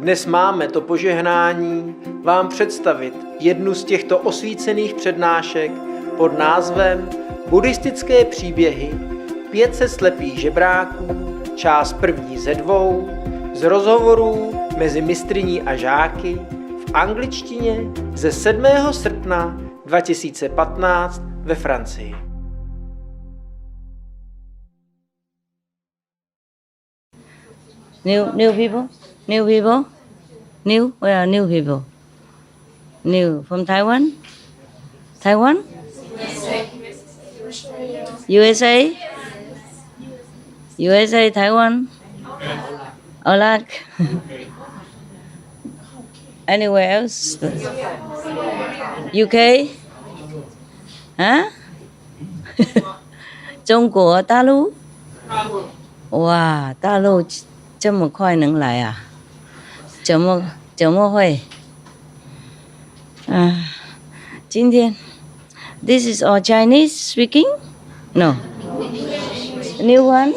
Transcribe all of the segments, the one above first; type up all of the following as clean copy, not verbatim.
Dnes máme to požehnání vám představit jednu z těchto osvícených přednášek pod názvem Buddhistické příběhy 500 slepých žebráků, část první ze 2, z rozhovorů mezi mistryní a žáky v angličtině ze 7. srpna 2015 ve Francii. New people? New people? New? Where are new people? New from Taiwan? Taiwan? USA? USA, Taiwan? Olac? Anywhere else? UK? Hả? Trung Quốc, Đại Lục? Wow, Đại Lục 这么快能来啊？怎么会？今天 This is all Chinese speaking? No. New one?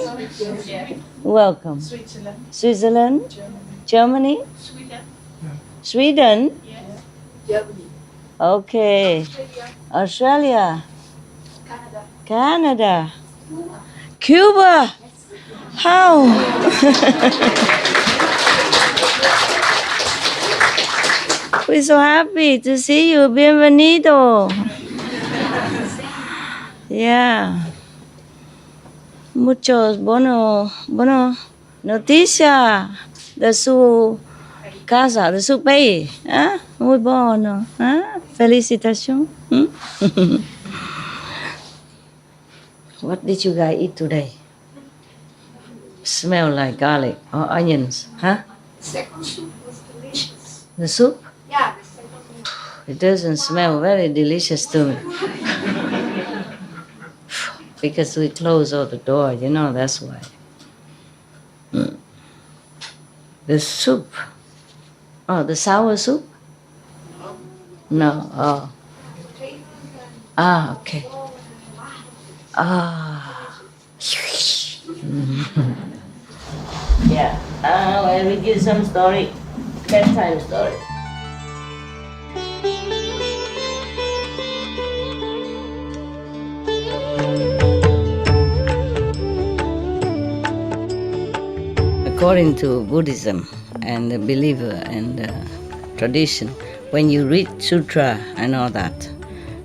Welcome. Switzerland? Germany? Sweden? Okay. Australia? Canada? Cuba? How? We're so happy to see you. Bienvenido. Yeah. Muchos bueno noticia de su casa, de su país. ¿Ah? Muy bueno. ¿Ah? Felicitations. What did you guys eat today? Smell like garlic or onions, huh? The second soup was delicious. The soup? Yeah, the second soup. It doesn't smell very delicious to me. Because we close all the door, you know, that's why. The soup. Oh, the sour soup? No. Oh. Ah, okay. Ah. Yeah. I will give some story. Bedtime story. According to Buddhism and the believer and the tradition, when you read sutra and all that,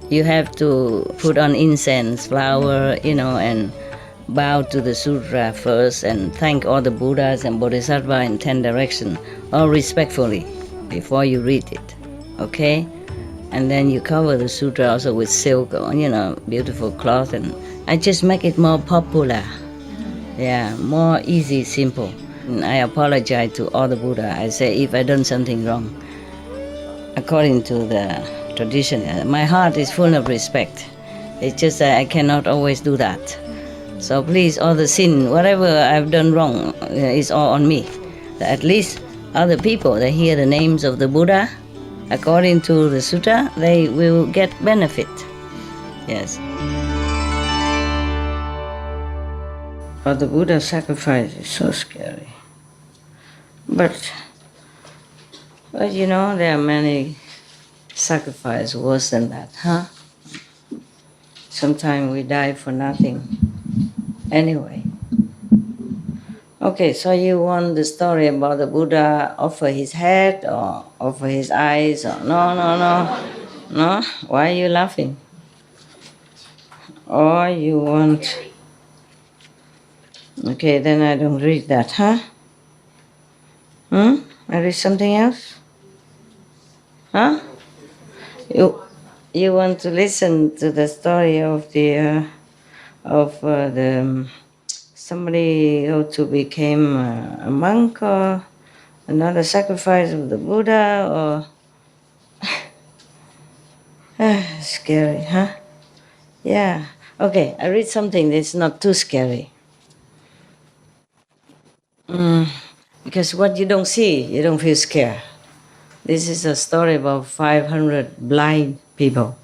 you have to put on incense, flower, and bow to the sutra first and thank all the Buddhas and Bodhisattvas in 10 directions, all respectfully, before you read it, okay? And then you cover the sutra also with silk, beautiful cloth, and I just make it more popular. Yeah, more easy, simple. And I apologize to all the Buddha. I say if I done something wrong, according to the tradition, my heart is full of respect. It's just that I cannot always do that. So please, all the sin, whatever I've done wrong, is all on me. At least other people, they hear the names of the Buddha, according to the sutta, they will get benefit. Yes. But the Buddha sacrifice is so scary. But there are many sacrifices worse than that, huh? Sometimes we die for nothing. Anyway. Okay, so you want the story about the Buddha offer his head or offer his eyes or no? Why are you laughing? Or you want... Okay, then I don't read that, huh? I read something else? Huh? You want to listen to the story of somebody who to became a monk or another sacrifice of the Buddha or scary, huh? Yeah. Okay, I read something that's not too scary. Because what you don't see, you don't feel scared. This is a story about 500 blind people.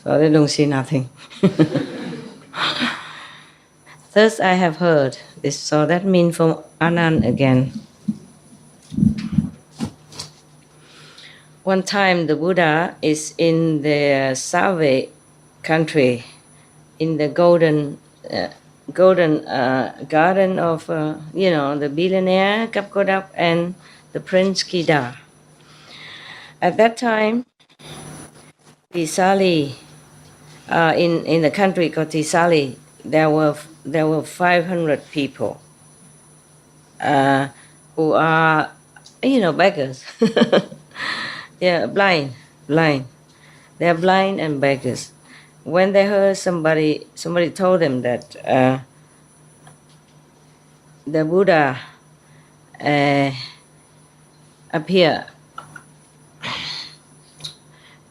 So they don't see nothing. Thus I have heard this. So that means from Anand again. one time the Buddha is in the Save country, in the golden garden of, the billionaire Kapkodak and the Prince Kedar. At that time, Tisali, in the country called Tisali, there were 500 people who are, beggars. Yeah, blind. They are blind and beggars. When they heard somebody told them that the Buddha appear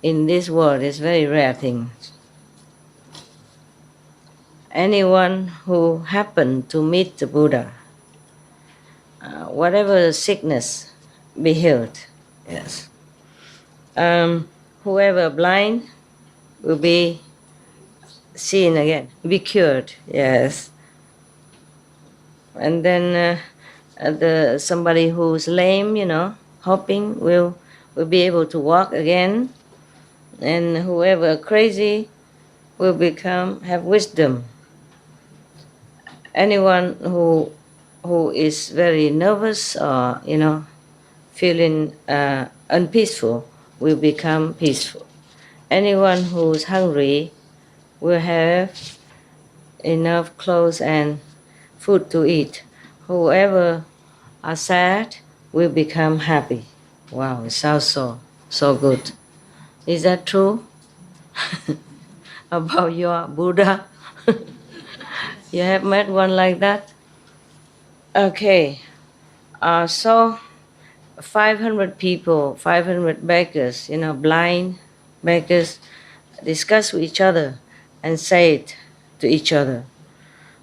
in this world, is very rare thing. Anyone who happened to meet the Buddha, whatever sickness, be healed. Yes. Whoever blind will be seen again, be cured. Yes. And then somebody who's lame, hopping, will be able to walk again. And whoever crazy will have wisdom. Anyone who is very nervous or feeling unpeaceful will become peaceful. Anyone who's hungry will have enough clothes and food to eat. Whoever are sad will become happy. Wow, it sounds so good. Is that true? About your Buddha? You have met one like that? Okay. So 500 people, 500 beggars, blind beggars, discuss with each other and say it to each other.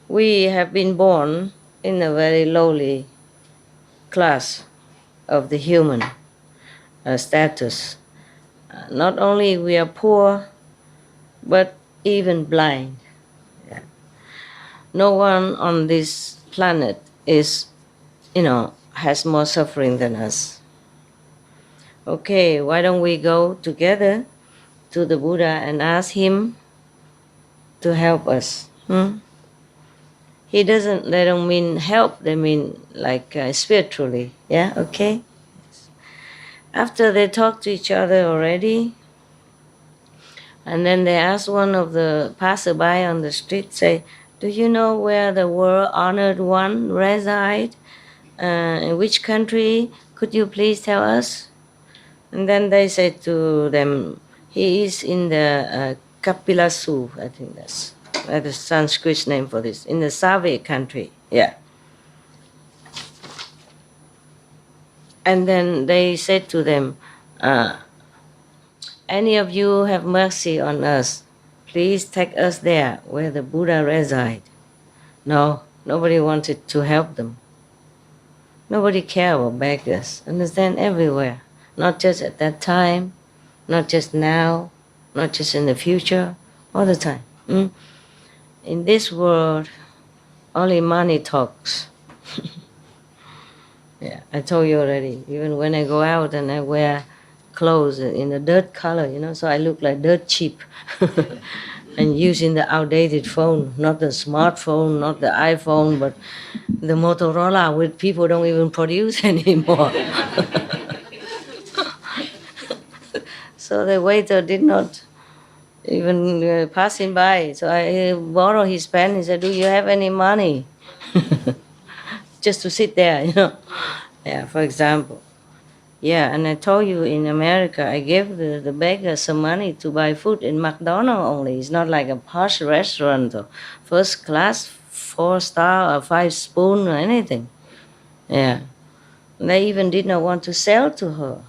We have been born in a very lowly class of the human status. Not only we are poor, but even blind. Yeah. No one on this planet is, has more suffering than us. Okay, why don't we go together to the Buddha and ask him to help us? They don't mean help, they mean like spiritually. Yeah, okay? After they talk to each other already, and then they ask one of the passerby on the street, say, do you know where the world honored one reside? In which country? Could you please tell us? And then they say to them, he is in the Kapilasu, I think that's the Sanskrit name for this, in the Save country. Yeah. And then they said to them, any of you have mercy on us, please take us there where the Buddha reside. No, nobody wanted to help them. Nobody cared about beggars. Understand? Everywhere. Not just at that time, not just now, not just in the future, all the time. In this world, only money talks. Yeah, I told you already. Even when I go out and I wear clothes in a dirt color, so I look like dirt cheap. And using the outdated phone, not the smartphone, not the iPhone, but the Motorola, which people don't even produce anymore. So the waiter did not even passing by. So I borrowed his pen. He said, do you have any money? Just to sit there, Yeah, for example. Yeah, and I told you in America, I gave the beggar some money to buy food in McDonald's only. It's not like a posh restaurant or first class, 4-star or 5-spoon or anything. Yeah. They even did not want to sell to her.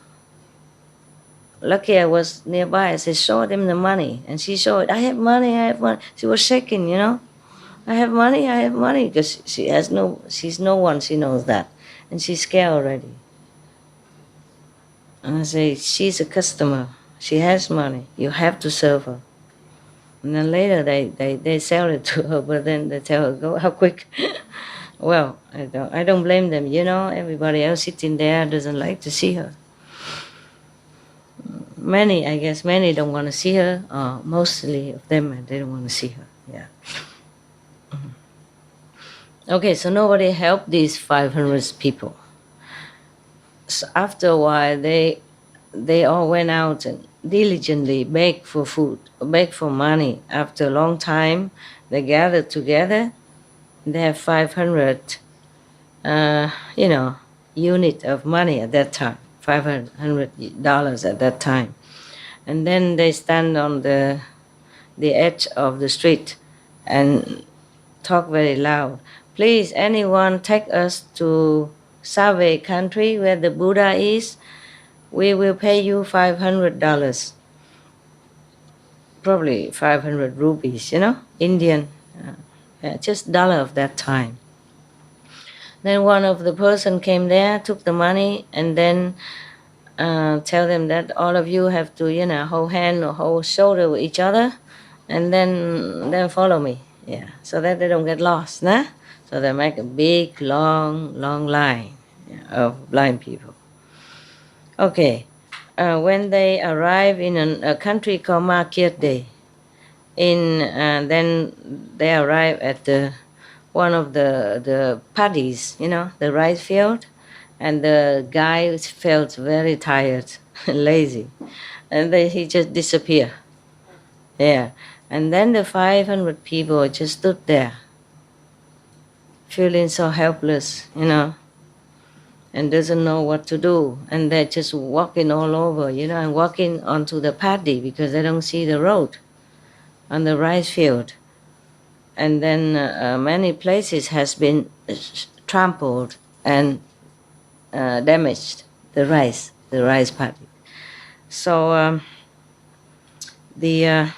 Lucky I was nearby. I said, show them the money. And she showed, I have money, I have money. She was shaking, I have money, because she's no one, she knows that. And she's scared already. And I say, she's a customer. She has money. You have to serve her. And then later they sell it to her, but then they tell her, go out quick. Well, I don't blame them. Everybody else sitting there doesn't like to see her. many, I guess, many don't want to see her, or mostly of them, they don't want to see her. Yeah. Okay, so nobody helped these 500 people. So after a while, they all went out and diligently begged for food, begged for money. After a long time, they gathered together. They have 500, unit of money at that time, $500 at that time. And then they stand on the edge of the street and talk very loud. Please, anyone take us to Save country where the Buddha is. We will pay you $500. Probably 500 rupees, Indian, just dollar of that time. Then one of the person came there, took the money, and then tell them that all of you have to, hold hand or hold shoulder with each other, and then follow me. Yeah, so that they don't get lost, nah? So they make a big, long line of blind people. Okay, when they arrive in a country called Mahatma, then they arrive at one of the paddies, the rice field, and the guy felt very tired, lazy, and he just disappeared. Yeah, and then the 500 people just stood there, feeling so helpless, and doesn't know what to do, and they're just walking all over, and walking onto the paddy because they don't see the road on the rice field. And then many places has been trampled and damaged, the rice paddy. So the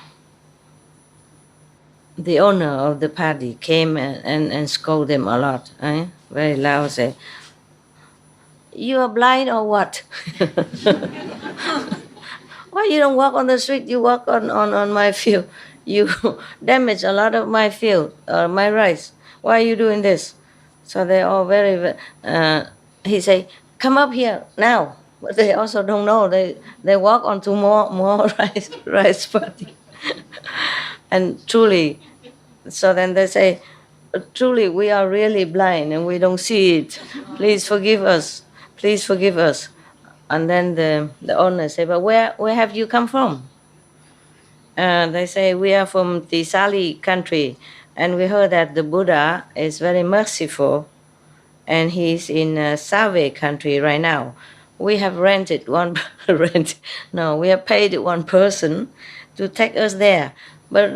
owner of the paddy came and scolded them a lot, very loud, say, "You are blind or what? Why you don't walk on the street? You walk on my field. You damage a lot of my field, my rice. Why are you doing this?" So they all he say, "Come up here now." But they also don't know. They walk onto more rice paddy. And truly, so then they say, "Truly, we are really blind and we don't see it. Please forgive us. Please forgive us." And then the owner say, "But where have you come from?" They say, "We are from Tisali country, and we heard that the Buddha is very merciful, and he's in Save country right now. We have rented one we have paid one person to take us there, but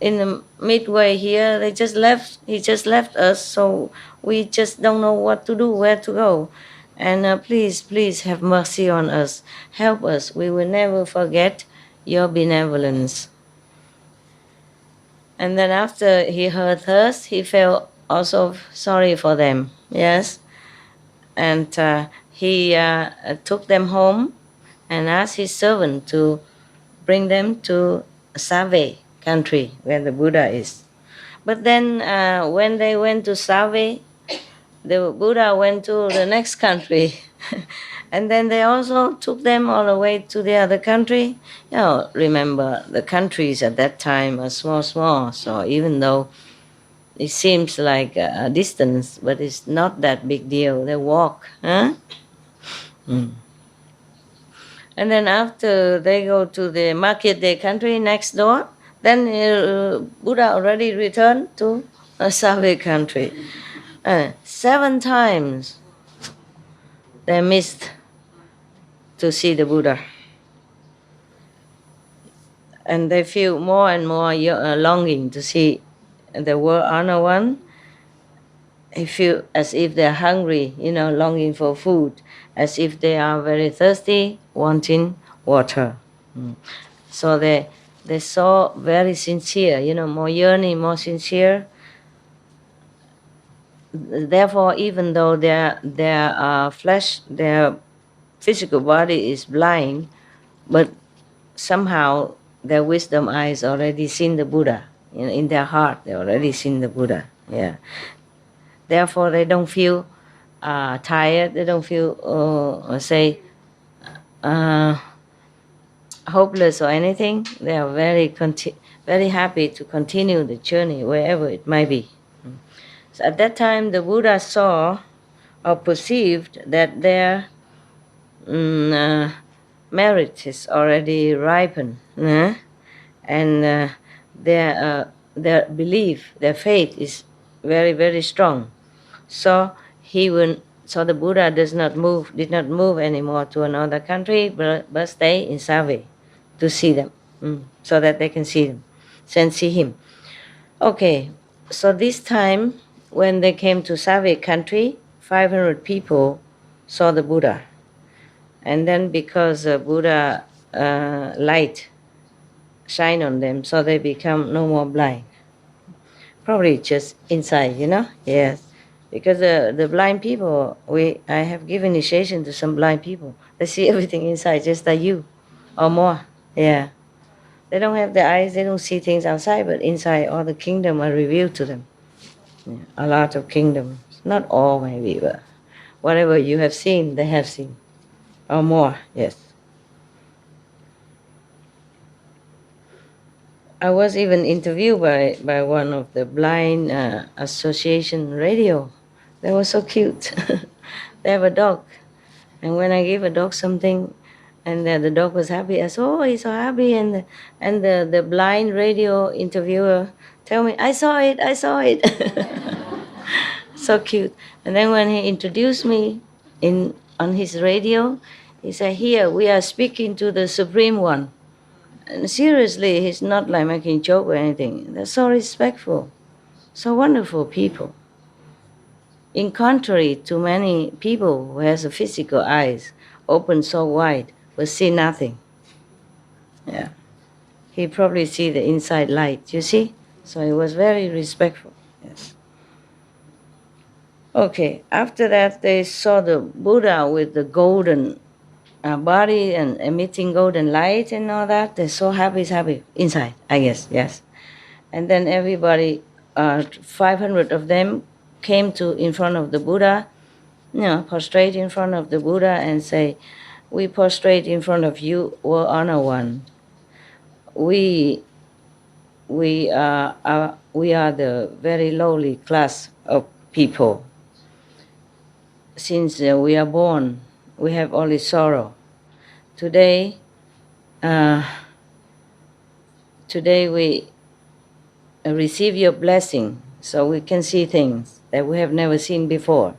in the midway here, he just left us, so we just don't know what to do, where to go. And please have mercy on us. Help us. We will never forget your benevolence." And then after he heard us, he felt also sorry for them. Yes. And he took them home and asked his servant to bring them to Save country where the Buddha is. But then when they went to Save, the Buddha went to the next country. And then they also took them all the way to the other country. Remember, the countries at that time are small. So even though it seems like a distance, but it's not that big deal. They walk. And then after they go to the market day country next door, then Buddha already returned to Save country. 7 times they missed to see the Buddha. And they feel more and more longing to see the world honor one. They feel as if they're hungry, longing for food, as if they are very thirsty, wanting water. So they saw very sincere, more yearning, more sincere. Therefore, even though their flesh, their physical body is blind, but somehow their wisdom eyes already seen the Buddha. In their heart, they already seen the Buddha. Yeah. Therefore, they don't feel tired. They don't feel hopeless or anything, they are very happy to continue the journey wherever it might be. So at that time, the Buddha saw or perceived that their merit is already ripened, and their belief, their faith is very, very strong. So so the Buddha did not move anymore to another country, but stay in Save to see them, so that they can see him. Okay, so this time when they came to Save country, 500 people saw the Buddha. And then because Buddha light shine on them, so they become no more blind. Probably just inside, Yes. Because the blind people, I have given initiation to some blind people. They see everything inside just like you, or more. Yeah. They don't have the eyes, they don't see things outside, but inside all the kingdom are revealed to them. Yeah. A lot of kingdoms. Not all maybe, but whatever you have seen, they have seen. Or more, yes. I was even interviewed by one of the blind association radio. They were so cute. They have a dog. And when I gave a dog something, and the dog was happy, I said, oh, he's so happy. And the blind radio interviewer tell me, I saw it. So cute. And then when he introduced me on his radio, he said, here, we are speaking to the Supreme One. And seriously, he's not like making joke or anything. They're so respectful, so wonderful people. In contrary to many people who has a physical eyes open so wide but see nothing. Yeah, he probably see the inside light. You see, so he was very respectful. Yes. Okay. After that, they saw the Buddha with the golden body and emitting golden light and all that. They're so happy inside, I guess, yes. And then everybody, 500 of them came in front of the Buddha, prostrate in front of the Buddha and say, we prostrate in front of you, O Honor One. We are the very lowly class of people. Since we are born, we have only sorrow. Today we receive your blessing, so we can see things that we have never seen before.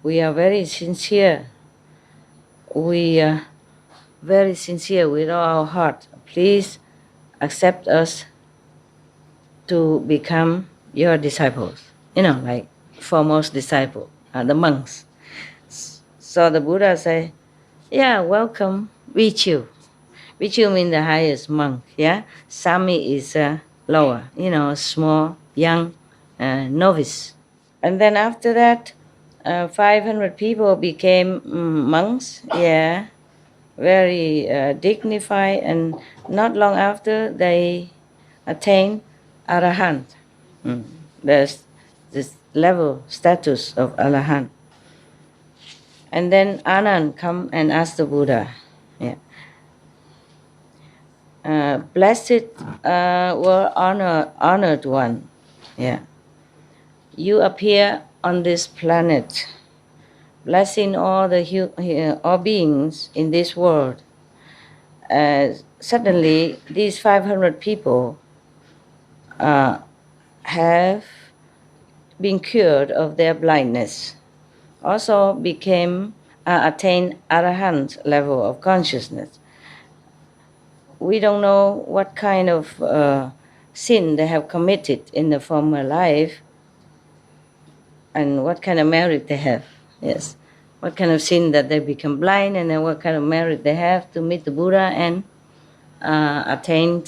We are very sincere. We are very sincere with all our heart. Please accept us to become your disciples. Like foremost disciple, the monks. So the Buddha say, yeah, welcome, Vichu. Vichu means the highest monk, yeah? Sami is lower, small, young, novice. And then after that, 500 people became monks, yeah, very dignified, and not long after they attained Arahant. There's this level, status of Arahant. And then Anand come and ask the Buddha, blessed honored one, you appear on this planet, blessing all all beings in this world. Suddenly, these 500 people have been cured of their blindness. Also attained Arahant level of consciousness. We don't know what kind of sin they have committed in the former life and what kind of merit they have. Yes, what kind of sin that they become blind, and then what kind of merit they have to meet the Buddha and attain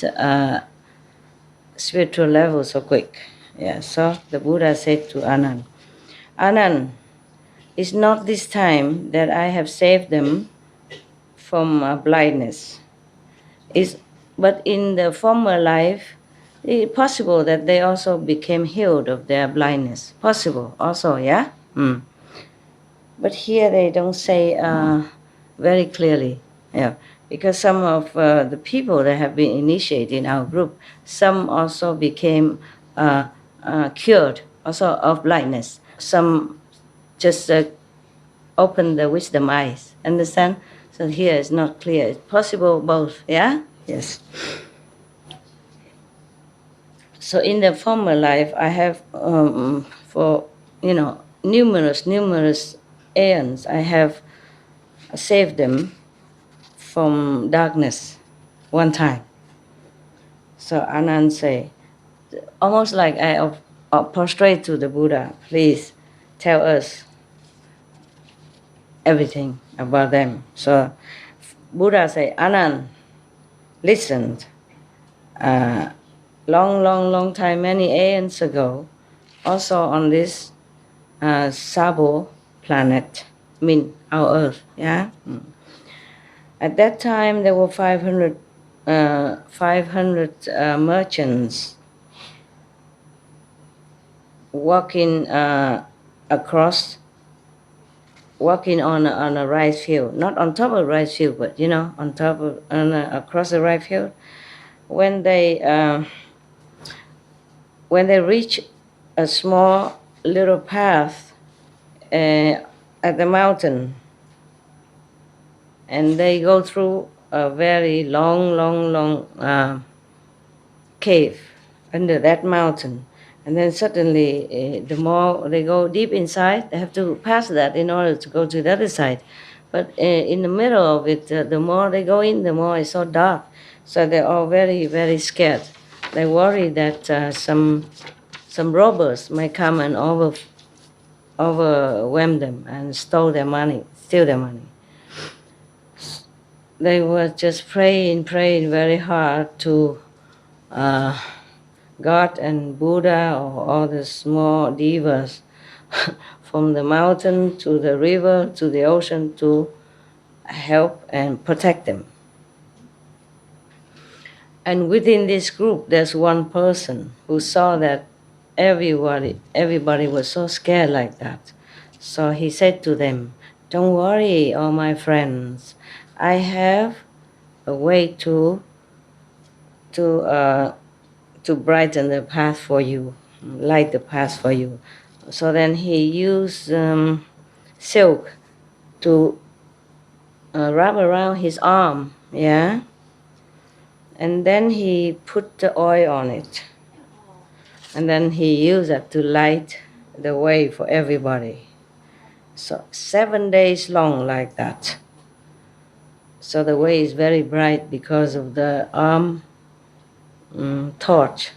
spiritual level so quick. Yeah. So the Buddha said to Anand, Anand, it's not this time that I have saved them from blindness. But in the former life, it's possible that they also became healed of their blindness. Possible also, yeah? But here they don't say very clearly. Yeah. because some of the people that have been initiated in our group, some also became cured also of blindness. Some just opened the wisdom eyes. Understand? So here it's not clear. It's possible both. Yeah? Yes. So in the former life, I have for numerous aeons, I have saved them from darkness one time. So Anand say, almost like I prostrate to the Buddha, please tell us everything about them. So Buddha say, Anand, listen. Long time, many aeons ago, also on this Sabo planet, our Earth, yeah. At that time, there were 500 merchants walking on a rice field, not on top of a rice field, but on top of across the rice field. When they reach a small little path at the mountain, and they go through a very long cave under that mountain, and then suddenly the more they go deep inside, they have to pass that in order to go to the other side. But in the middle of it, the more they go in, the more it's so dark. So they're all very, very scared. They worry that some robbers might come and overwhelm them and steal their money. They were just praying very hard to God and Buddha or all the small devas from the mountain to the river to the ocean to help and protect them. And within this group, there's one person who saw that everybody was so scared like that. So he said to them, don't worry, all my friends. I have a way to brighten the path for you, light the path for you. So then he used silk to wrap around his arm, yeah? And then he put the oil on it. And then he used that to light the way for everybody. So 7 days long like that. So the way is very bright because of the arm torch,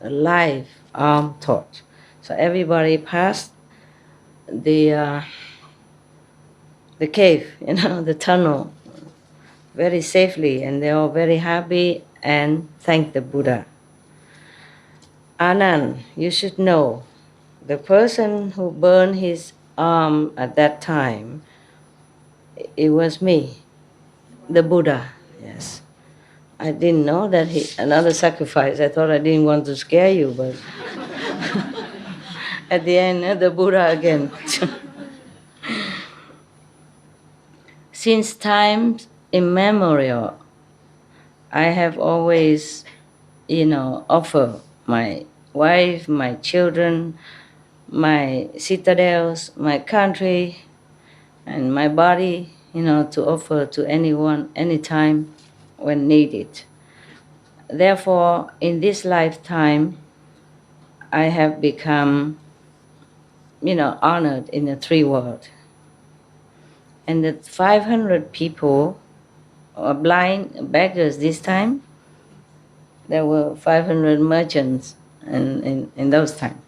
a live arm torch. So everybody passed the cave, the tunnel, very safely, and they're all very happy and thank the Buddha. Anand, you should know, the person who burned his arm at that time, it was me, the Buddha, yes. I didn't know that another sacrifice. I thought I didn't want to scare you, but at the end, the Buddha again. Since times immemorial, I have always, offered my wife, my children, my citadels, my country, and my body, to offer to anyone, anytime, when needed. Therefore, in this lifetime, I have become, honored in the three worlds. And the 500 people are blind beggars this time. There were 500 merchants in those times.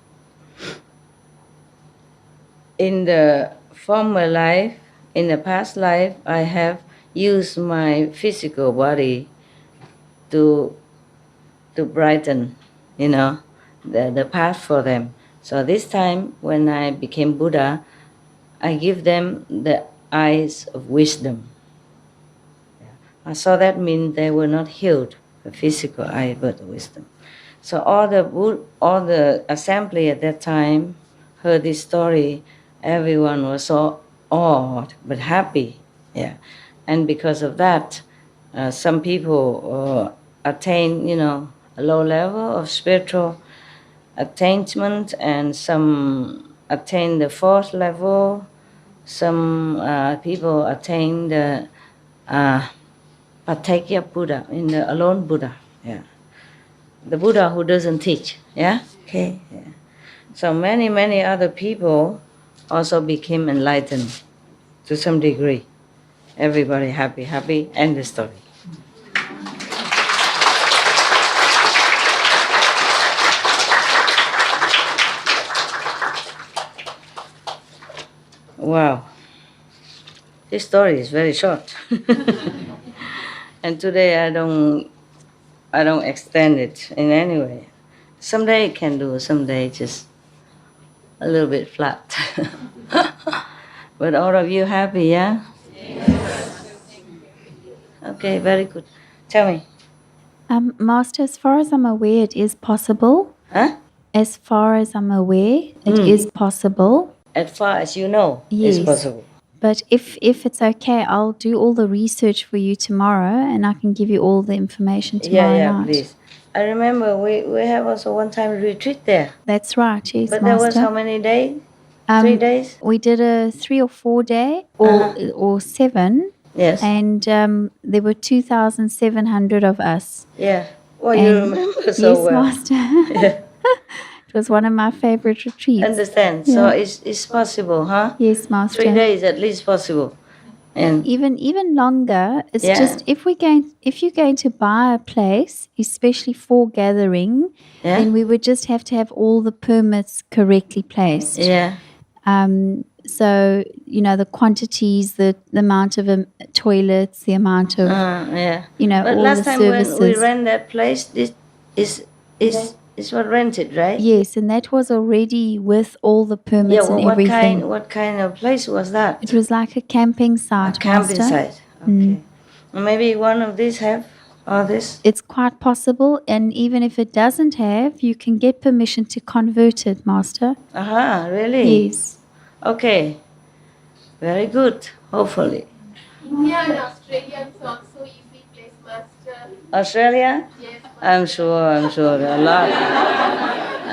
In the former life, in the past life, I have used my physical body to brighten, the path for them. So this time, when I became Buddha, I give them the eyes of wisdom. So that means they were not healed, the physical eye, but the wisdom. So all the assembly at that time heard this story. Everyone was so awed but happy, yeah. And because of that, some people attain, a low level of spiritual attainment, and some attain the fourth level. Some people attain the Pathakya Buddha, in the alone Buddha. Yeah, the Buddha who doesn't teach. Yeah. Okay. Yeah. So many other people also became enlightened to some degree. Everybody happy. End the story. Wow. This story is very short. And today I don't extend it in any way. Someday I can do, someday just a little bit flat. But all of you happy, yeah? Yes. Okay, very good. Tell me. Master, as far as I'm aware, it is possible. Huh? As far as I'm aware, it is possible. As far as you know, Yes. it's possible. But if it's okay, I'll do all the research for you tomorrow, and I can give you all the information tomorrow night. Please. I remember we have also one time retreat there. That's right, yes, But Master. that was how many days? 3 days? We did a 3 or 4 day, or 7. Yes. And there were 2,700 of us. Yeah. Well, you And remember so yes, well. Master. Yeah. It was one of my favorite retreats. Understand. Yeah. So it's possible, huh? Yes, Master. 3 days at least possible. And Even longer. It's Yeah. just if you're going to buy a place, especially for gathering, Yeah. then we would just have to have all the permits correctly placed. yeah. So the quantities, the amount of toilets, the amount of Yeah. But all last the time services. when we rent that place, this is what rented, right? Yes, and that was already with all the permits Yeah. Well, and everything. what kind of place was that? It was like a camping site, Camping Master. site. Okay. Maybe one of these have all this. It's quite possible, and even if it doesn't have, you can get permission to convert it, Master. Aha, really? Yes. Okay. Very good. Hopefully. India and Australia is also easy place, Master. Australia? Yes, Master. I'm sure there are a lot.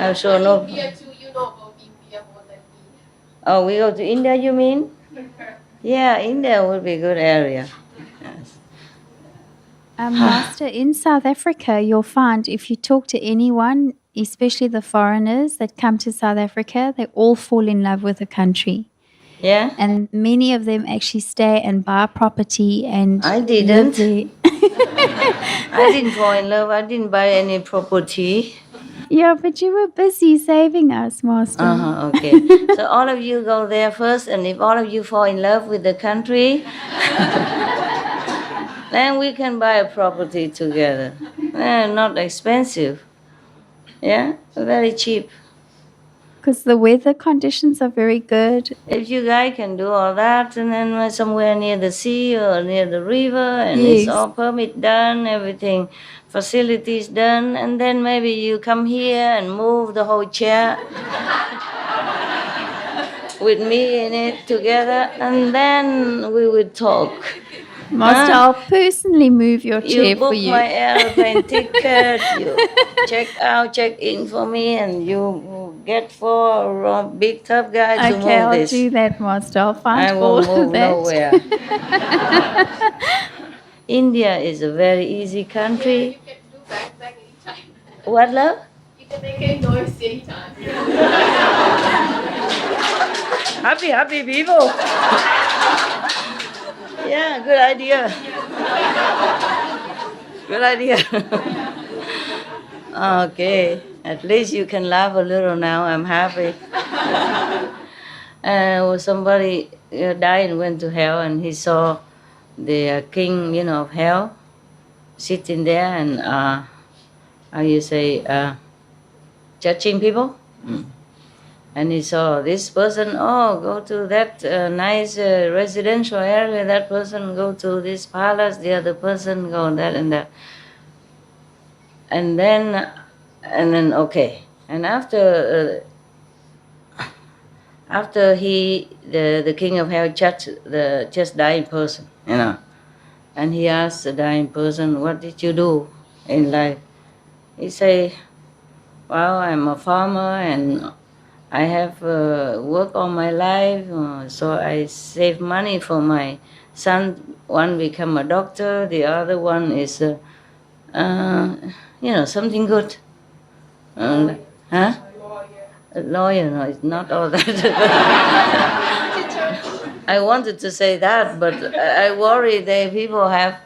I'm sure no. India too, you know about India more than me. Oh, we go to India, you mean? Yeah, India would be a good area. Yes. Master, in South Africa, you'll find if you talk to anyone, especially the foreigners that come to South Africa, they all fall in love with the country. Yeah? And many of them actually stay and buy property and I live didn't. there. I didn't fall in love. I didn't buy any property. Yeah, but you were busy saving us, Master. Okay. So all of you go there first, and if all of you fall in love with the country, then we can buy a property together. Not expensive. Yeah? Very cheap. Because the weather conditions are very good. If you guys can do all that, and then somewhere near the sea or near the river, and Yes. it's all permit done, everything, facilities done, and then maybe you come here and move the whole chair with me in it together, and then we will talk. Master, I'll personally move your chair You for book you. my airplane ticket, you check out, check in for me, and you get 4 big tough guys to Okay, move I'll this. do that, Master. I'll find I all won't of move that. nowhere. India is a very easy country. You can do back anytime. What, love? You can make any noise anytime. Happy people. Yeah, good idea. Good idea. Okay, at least you can laugh a little now. I'm happy. Somebody died and went to hell, and he saw the king, of hell, sitting there and judging people. And he saw this person, go to that nice residential area, that person go to this palace, the other person go that and that. And then okay. And after the king of hell judged the just dying person, And he asked the dying person, what did you do in life? He say, well, I'm a farmer and I have worked all my life, so I save money for my son. One become a doctor, the other one is, something good. Huh? A lawyer, no, it's not all that. I wanted to say that, but I worry that people have,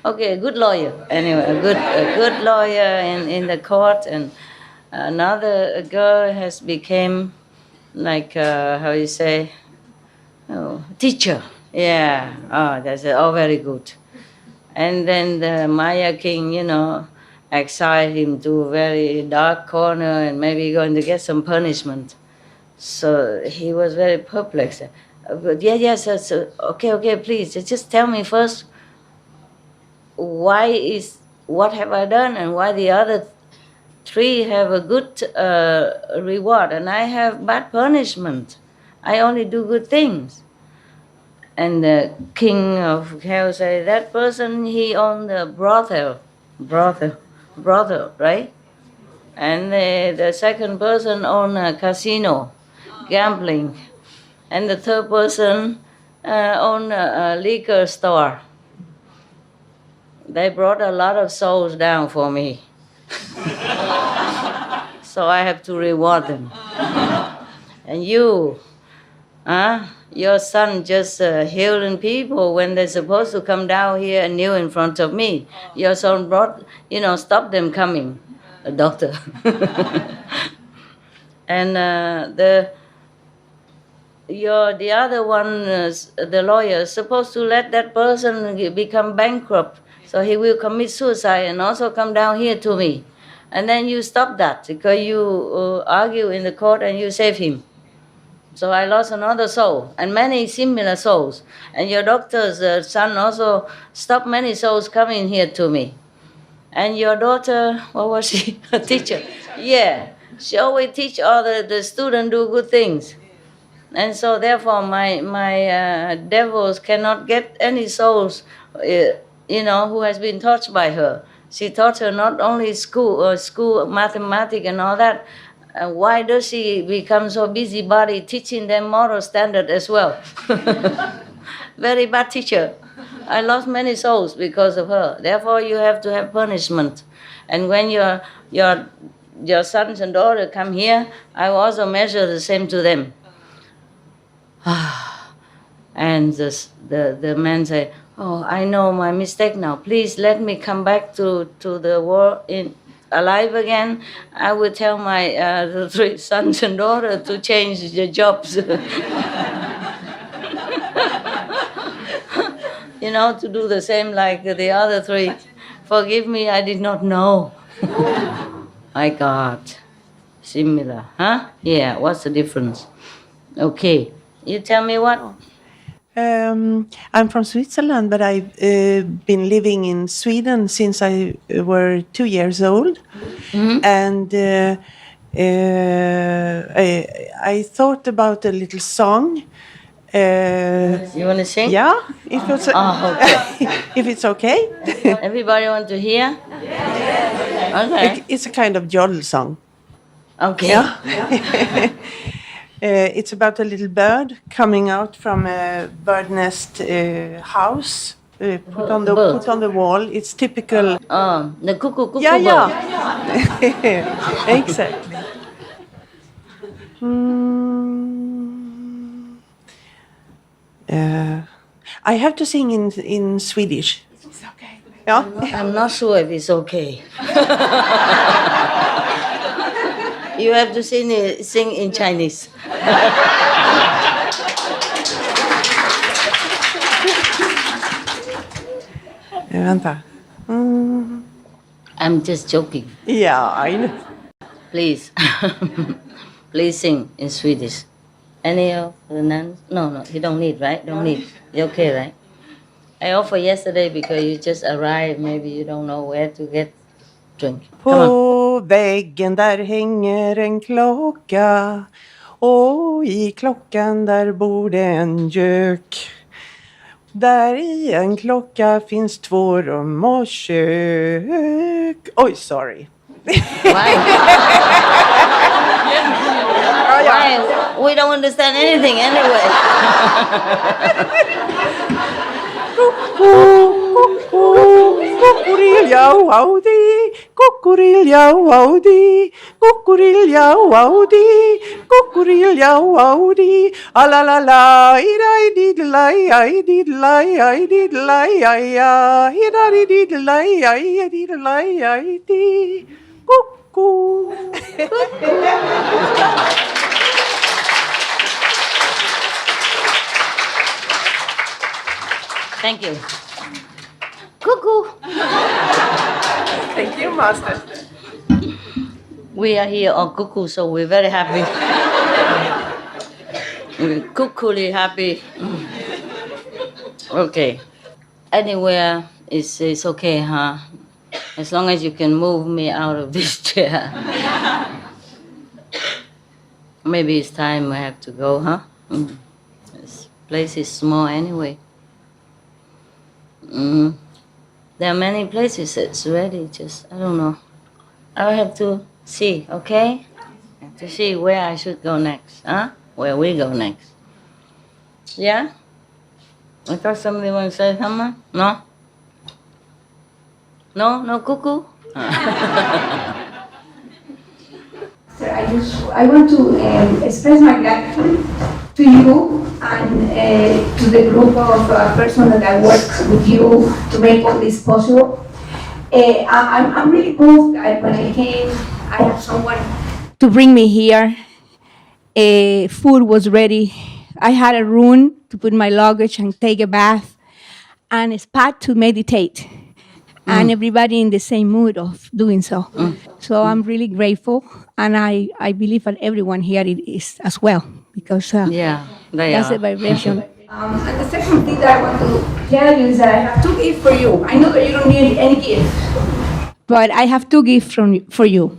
okay, a good lawyer. Anyway, a good lawyer in the court, and another girl has become like, how you say, teacher. Yeah, that's very good. And then the Maya king, exiled him to a very dark corner and maybe going to get some punishment. So he was very perplexed. But yes, okay, please, just tell me first, what have I done and why the other three have a good reward and I have bad punishment. I only do good things. And the king of hell said, that person, he owned a brothel, right? And the second person owned a casino, gambling. And the third person owned a liquor store. They brought a lot of souls down for me. So I have to reward them. And you, your son just healing people when they're supposed to come down here and kneel in front of me. Your son brought, stop them coming, a doctor. And the other one, the lawyer, is supposed to let that person become bankrupt, so he will commit suicide and also come down here to me. And then you stop that because you argue in the court and you save him. So I lost another soul and many similar souls. And your doctor's son also stopped many souls coming here to me. And your daughter, what was she? A teacher. Yeah, she always teach all the students do good things. And so therefore my devils cannot get any souls, who has been touched by her. She taught her not only school mathematics and all that. Why does she become so busybody teaching them moral standard as well? Very bad teacher. I lost many souls because of her. Therefore, you have to have punishment. And when your sons and daughters come here, I will also measure the same to them. And the man say, oh, I know my mistake now. Please let me come back to the world alive again. I will tell my the three sons and daughters to change their jobs. To do the same like the other three. Forgive me, I did not know. My God. Similar, huh? Yeah, what's the difference? Okay. You tell me what? I'm from Switzerland, but I've been living in Sweden since I were 2 years old. Mm-hmm. And I thought about a little song. You want to sing? Yeah, if it's okay. If it's okay. Everybody want to hear? Yes. Okay. It's a kind of yodel song. Okay. Yeah. It's about a little bird coming out from a bird nest house. Put on the wall. It's typical. The cuckoo yeah, bird. Yeah. Exactly. I have to sing in Swedish. It's okay. Yeah. I'm not sure if it's okay. You have to sing in Chinese. Vänta. I'm just joking. Yeah, I know. Please. Please sing in Swedish. Any of the nuns? No, you don't need, right? Don't need. You're okay, right? I offered yesterday because you just arrived. Maybe you don't know where to get drink. På väggen där hänger en klocka och i klockan där bor det en gök. Där i en klocka finns 2 rum och kök. Oj, sorry. Why? Why? We don't understand anything anyway. Kukurilja-waudi, kukurilja-waudi, kukurilja-waudi, kukurilja-waudi. Alalala, idai-didlai, ai-didlai, ai-didlai, ai-ya, idai-didlai, ai-didlai, ai-di. Kuku. Thank you. Cuckoo. Thank you, Master. We are here on cuckoo, so we're very happy. We're cuckooly happy. Okay. Anywhere is okay, huh? As long as you can move me out of this chair. Maybe it's time I have to go, huh? This place is small anyway. There are many places that's ready, just, I don't know. I'll have to see, okay? I have to see where I should go next, huh? Where we go next. Yeah? I thought somebody want to say something? No? No? No cuckoo? Sir, I want to express my gratitude to you and to the group of persons that I work with you to make all this possible. I'm really moved that when I came, I have someone to bring me here. Food was ready. I had a room to put my luggage and take a bath, and a spot to meditate. And everybody in the same mood of doing so. So I'm really grateful, and I believe that everyone here is as well, because Yeah, they that's are. the vibration. And the second thing that I want to tell you is that I have 2 gifts for you. I know that you don't need any gift, but I have 2 gifts for you.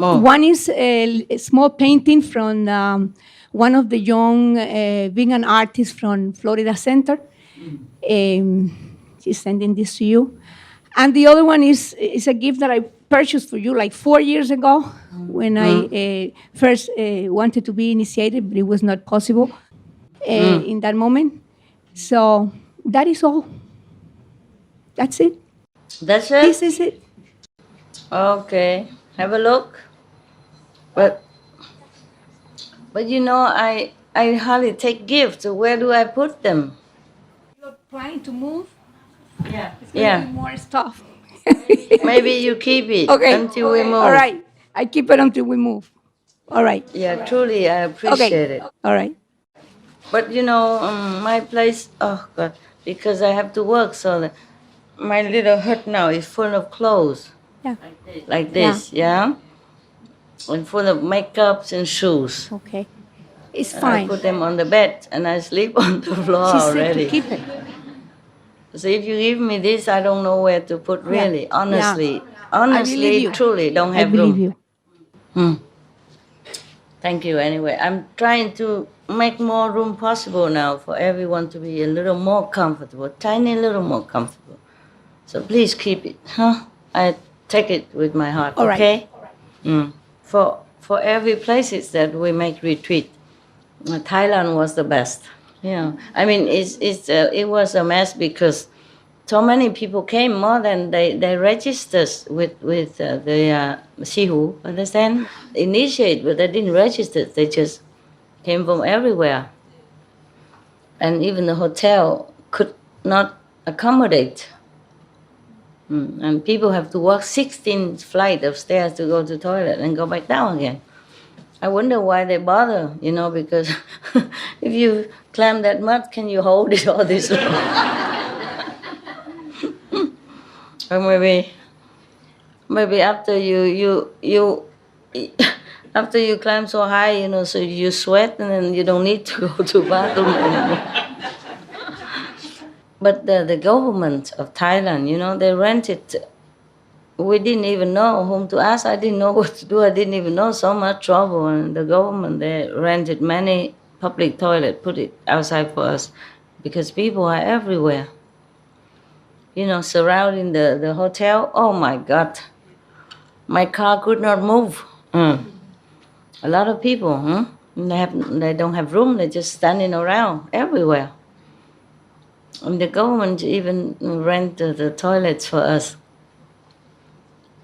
Oh. One is a small painting from one of the young vegan artists from Florida Center. She's sending this to you. And the other one is a gift that I purchased for you like 4 years ago when I first wanted to be initiated, but it was not possible in that moment. So that is all. That's it. That's it? This is it. Okay, have a look. But you know, I hardly take gifts. So where do I put them? You're trying to move. Yeah. It's gonna be more stuff. Maybe you keep it Okay. until we move. All right. I keep it until we move. All right. Yeah, truly, I appreciate it. All right. But you know, my place, oh God, because I have to work, so my little hut now is full of clothes. Yeah. Like this, yeah? And full of makeups and shoes. Okay. It's I fine. put them on the bed and I sleep on the floor She said already. to keep it. So if you give me this, I don't know where to put really. Yeah. Honestly, I believe you. truly don't I have believe room. you. Thank you anyway. I'm trying to make more room possible now for everyone to be a little more comfortable, tiny little more comfortable. So please keep it, huh? I take it with my heart, All right. okay? For every places that we make retreat, Thailand was the best. Yeah, I mean it was a mess because so many people came, more than they registered with the Sihu, understand? Initiate, but they didn't register. They just came from everywhere, and even the hotel could not accommodate. And people have to walk 16 flights of stairs to go to the toilet and go back down again. I wonder why they bother, you know, because if you climb that much, can you hold it all this long? Or maybe after you after you climb so high, you know, so you sweat and then you don't need to go to bathroom anymore. But the government of Thailand, you know, they rented. We didn't even know whom to ask. I didn't know what to do. I didn't even know, so much trouble. And the government, they rented many public toilets, put it outside for us. because people are everywhere. You know, surrounding the hotel. Oh my God, my car could not move. A lot of people, they don't have room. They're just standing around everywhere. And the government even rent the toilets for us.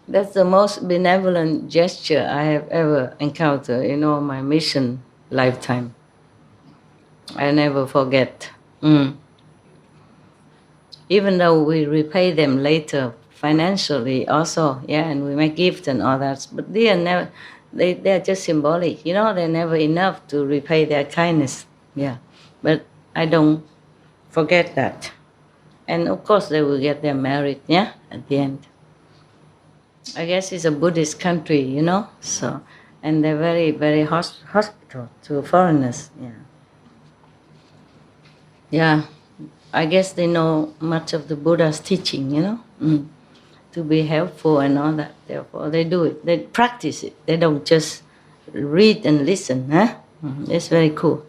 That's the most benevolent gesture I have ever encountered in all my mission lifetime. I never forget. Even though we repay them later financially also, and we make gifts and all that, but they are never, they're just symbolic, you know, they're never enough to repay their kindness, But I don't forget that. And of course they will get their merit, at the end. I guess it's a Buddhist country, you know, so, and they're very, very hospitable to foreigners, I guess they know much of the Buddha's teaching, you know, to be helpful and all that. Therefore, they do it. They practice it. They don't just read and listen. It's very cool.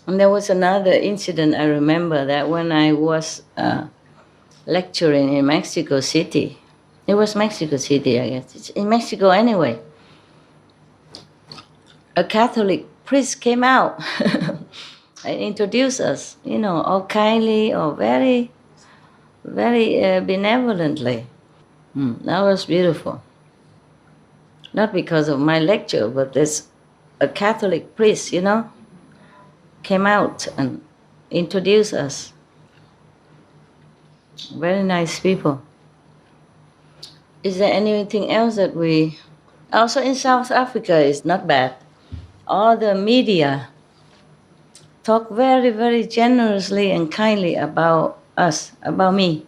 And there was another incident I remember, that when I was lecturing in Mexico City. It was Mexico City, I guess. It's in Mexico anyway. A Catholic priest came out and introduced us, you know, all kindly or very, very benevolently. That was beautiful. Not because of my lecture, but there's a Catholic priest, you know, came out and introduced us. Very nice people. Is there anything else that we... Also in South Africa is not bad. All the media talk very, very generously and kindly about us, about me.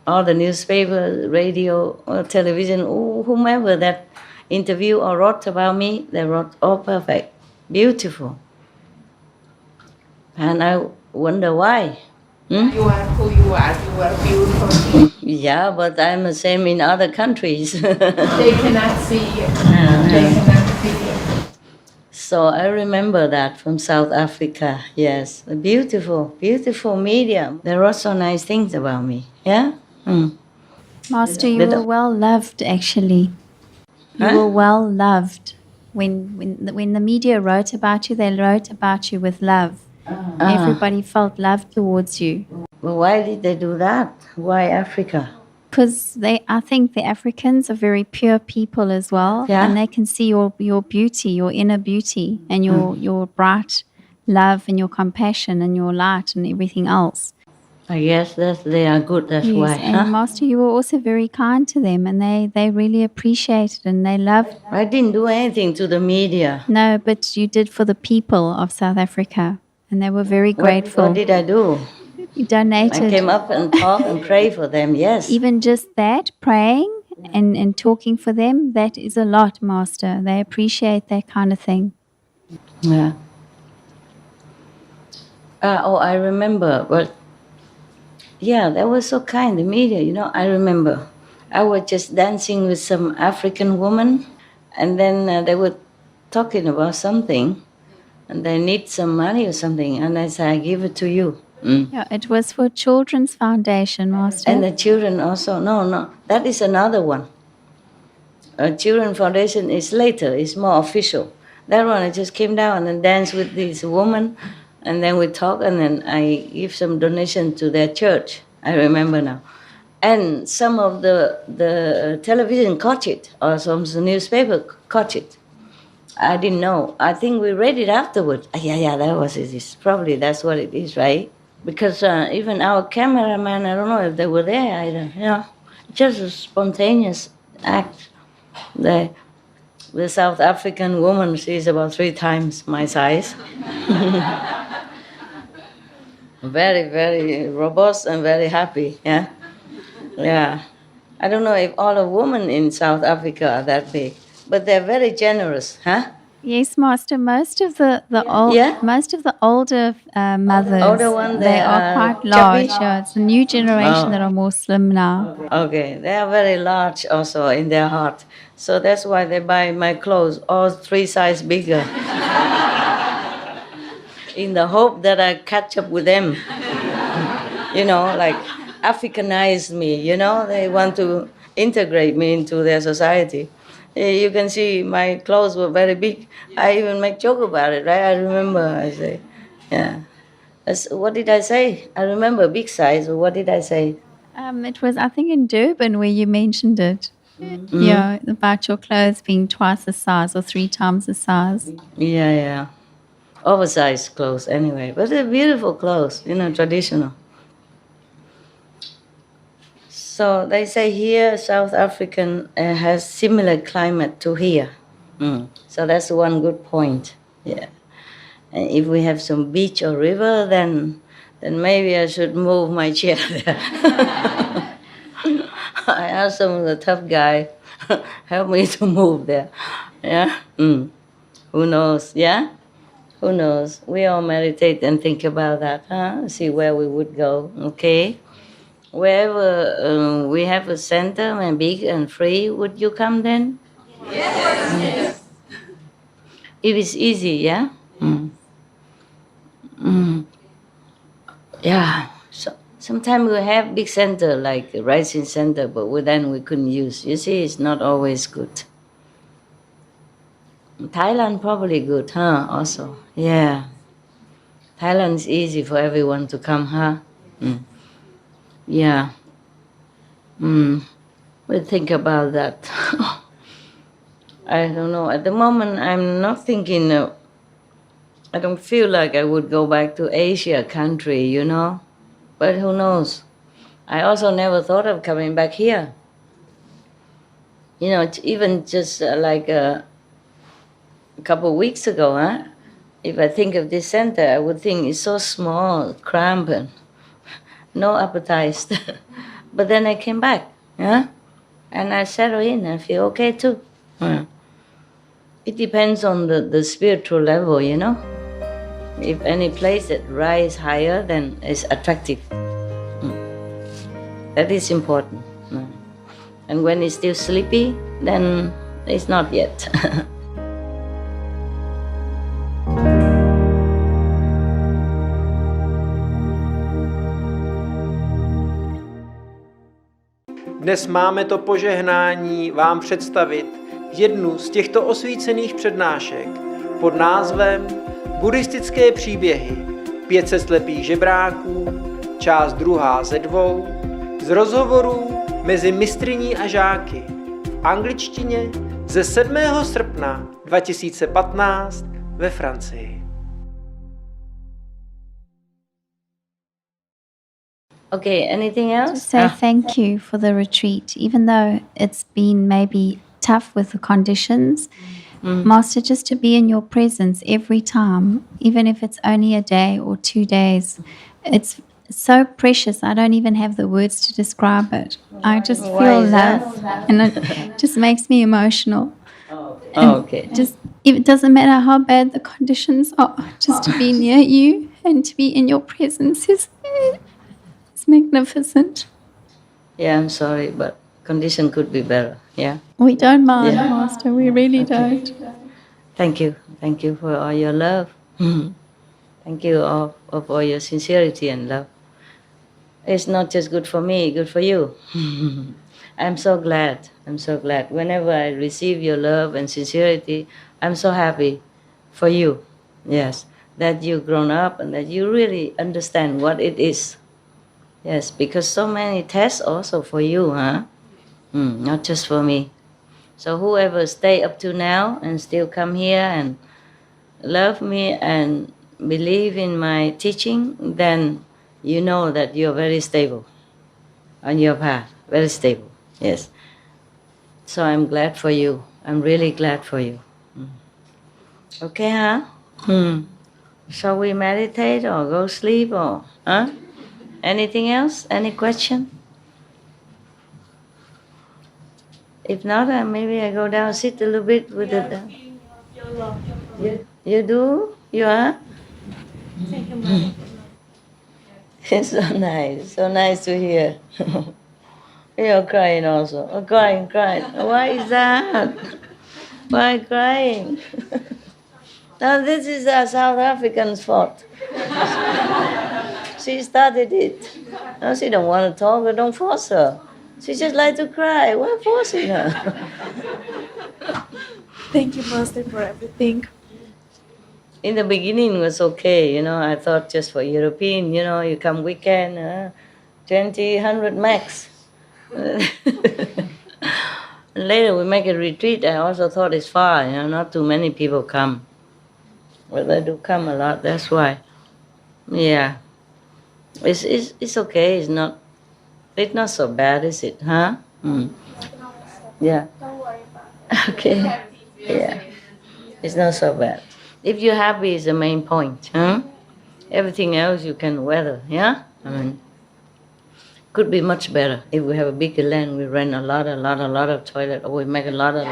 All the newspapers, radio, or television, whomever that interview or wrote about me, they wrote all perfect, beautiful. And I wonder why. You are who you are beautiful. Yeah, but I'm the same in other countries. They cannot see you. They cannot see you. So I remember that from South Africa, yes. A beautiful, beautiful media. They wrote so nice things about me, Master, you were well loved, actually. You were well loved. When the media wrote about you, they wrote about you with love. Everybody felt love towards you. Well, why did they do that? Why Africa? Because I think the Africans are very pure people as well, and they can see your beauty, your inner beauty, and your bright love and your compassion and your light and everything else. I guess they are good, that's why. And Master, you were also very kind to them, and they really appreciated and they loved. I didn't do anything to the media. No, but you did for the people of South Africa, and they were very grateful. What did I do? You donated. I came up and talked and prayed for them, yes. Even just that, praying and talking for them, that is a lot, Master. They appreciate that kind of thing. Yeah. I remember, but yeah, they were so kind, the media, you know. I remember I was just dancing with some African woman, and then they were talking about something, and they need some money or something, and I said, I give it to you. Yeah, it was for Children's Foundation, Master. And the children also, no, that is another one. Children Foundation is later, it's more official. That one, I just came down and danced with this woman, and then we talk, and then I give some donation to their church. I remember now. And some of the television caught it, or some newspaper caught it. I didn't know. I think we read it afterwards. Yeah, that was it. Probably that's what it is, right? Because even our cameraman, I don't know if they were there either. Just a spontaneous act. The South African woman, she's about 3 times my size. Very, very robust and very happy, yeah. I don't know if all the women in South Africa are that big, but they're very generous, Yes, Master. Most of the older mothers, older one, they are quite large. Yeah, it's the new generation that are more slim now. Okay, they are very large also in their heart, so that's why they buy my clothes all 3 sizes bigger. in the hope that I catch up with them. You know, like Africanize me, you know, they want to integrate me into their society. You can see my clothes were very big. I even make joke about it, right? I remember, I say, yeah. What did I say? I remember big size, or what did I say? It was, I think, in Durban where you mentioned it. Yeah, about your clothes being twice the size or 3 times the size. Yeah. Oversized clothes anyway, but they're beautiful clothes, you know, traditional. So they say here South African has similar climate to here. So that's one good point. Yeah. And if we have some beach or river, then maybe I should move my chair there. I asked some of the tough guy, help me to move there. Yeah. Who knows? Yeah. Who knows? We all meditate and think about that, huh? See where we would go. Okay. Wherever we have a center and big and free, would you come then? Yes. If it's easy, yeah? Yeah. So, sometimes we have big center like a rising center, but then we couldn't use. You see, it's not always good. Thailand probably good, huh? Also, yeah. Thailand is easy for everyone to come, huh? Yeah. We'll think about that. I don't know. At the moment, I'm not thinking. I don't feel like I would go back to Asia country, you know. But who knows? I also never thought of coming back here. You know, even just like a couple of weeks ago, huh? If I think of this center, I would think it's so small, cramped, and no appetite. But then I came back, yeah? And I settle in and feel okay too. It depends on the spiritual level, you know. If any place that rise higher, then it's attractive. That is important. And when it's still sleepy, then it's not yet. Dnes máme to požehnání vám představit jednu z těchto osvícených přednášek pod názvem Buddhistické příběhy 500 slepých žebráků, část 2 ze 2, z rozhovorů mezi mistryní a žáky v angličtině ze 7. srpna 2015 ve Francii. Okay, anything else? Just say thank you for the retreat, even though it's been maybe tough with the conditions. Master, just to be in your presence every time, even if it's only a day or 2 days, it's so precious. I don't even have the words to describe it. I just feel love, and it just makes me emotional. Okay. Just, it doesn't matter how bad the conditions are, just to be near you and to be in your presence is magnificent. Yeah, I'm sorry, but condition could be better. Yeah. We don't mind, Master. We really don't. Thank you. Thank you for all your love. Thank you of all your sincerity and love. It's not just good for me, good for you. I'm so glad. I'm so glad. Whenever I receive your love and sincerity, I'm so happy for you. Yes, that you've grown up and that you really understand what it is. Yes, because so many tests also for you, huh? Not just for me. So whoever stay up to now and still come here and love me and believe in my teaching, then you know that you're very stable on your path, very stable, yes. So I'm glad for you. I'm really glad for you. Okay, huh? Shall we meditate or go sleep or, huh? Anything else? Any question? If not, maybe I go down, sit a little bit with the... You do? You are? It's so nice to hear. You're crying also. Oh, crying. Why is that? Why crying? Now this is a South African's fault. She started it. No, she don't want to talk, but don't force her. She just like to cry. Why forcing her? Thank you, Master, for everything. In the beginning it was okay, I thought just for European, you come weekend, 20, 100 max. Later we make a retreat. I also thought it's far, not too many people come. But they do come a lot, that's why. Yeah. It's okay, it's not so bad, is it, huh? Yeah. Don't worry about it. Okay. Yeah. It's not so bad. If you're happy is the main point, huh? Everything else you can weather, yeah? Could be much better. If we have a bigger land, we rent a lot of toilet, or we make a lot of.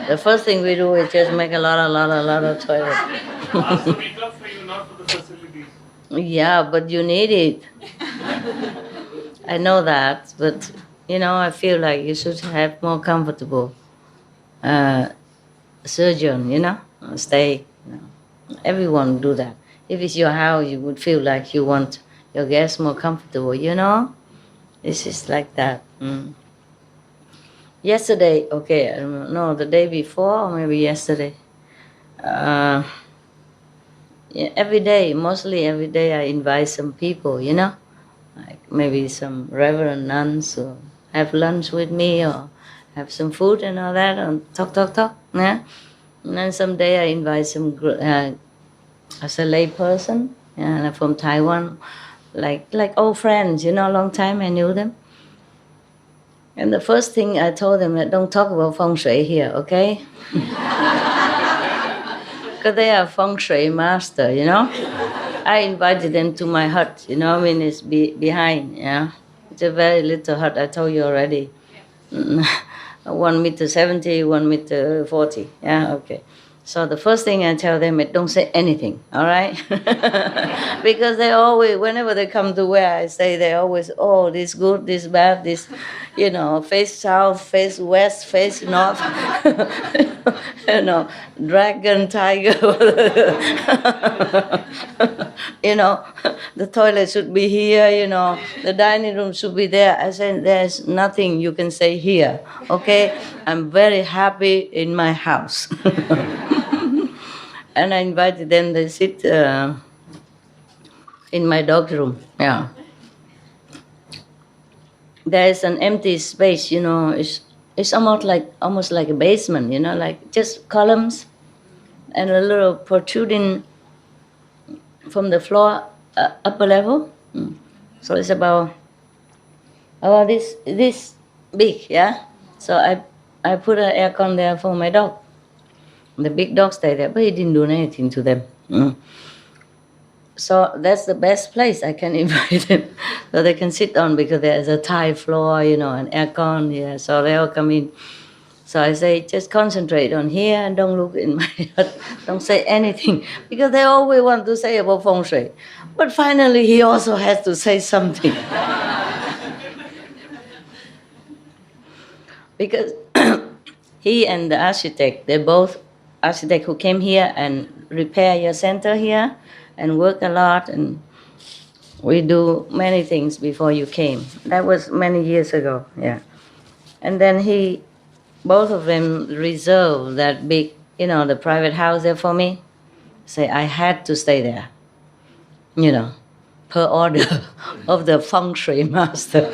The first thing we do is just make a lot of toilet. Ask the club for you, not for the facilities. Yeah, but you need it. I know that, but I feel like you should have more comfortable surgeon, stay. Everyone do that. If it's your house, you would feel like you want your guests more comfortable, This is like that. Yesterday, okay, I don't know, the day before or maybe yesterday. Yeah, mostly every day I invite some people, like maybe some reverend nuns who have lunch with me or have some food and all that and talk, yeah. And then someday I invite some as a lay person, yeah, from Taiwan, like old friends, long time I knew them. And the first thing I told them that don't talk about feng shui here, okay? Because they are feng shui master, I invited them to my hut, it's behind, yeah. It's a very little hut, I told you already. 1.70 m, 1.40 m, yeah, okay. So the first thing I tell them is don't say anything, all right? Because they always, whenever they come to where I stay, they always, oh, this good, this bad, this, face south, face west, face north, dragon, tiger, the toilet should be here, the dining room should be there. I said, there's nothing you can say here, okay? I'm very happy in my house. And I invited them to sit in my dog's room, yeah. There is an empty space, it's almost like a basement, like just columns and a little protruding from the floor, upper level. So it's about this big, yeah. So I put an aircon there for my dog. The big dog stayed there, but he didn't do anything to them. So that's the best place I can invite them, so they can sit on, because there's a tile floor, an aircon, yeah, so they all come in. So I say, just concentrate on here and don't look in my head, don't say anything, because they always want to say about feng shui. But finally, he also has to say something. Because he and the architect, they're both architect who came here and repair your center here and work a lot, and we do many things before you came. That was many years ago, yeah. And then both of them reserved that big, the private house there for me. Say I had to stay there, per order of the feng shui master.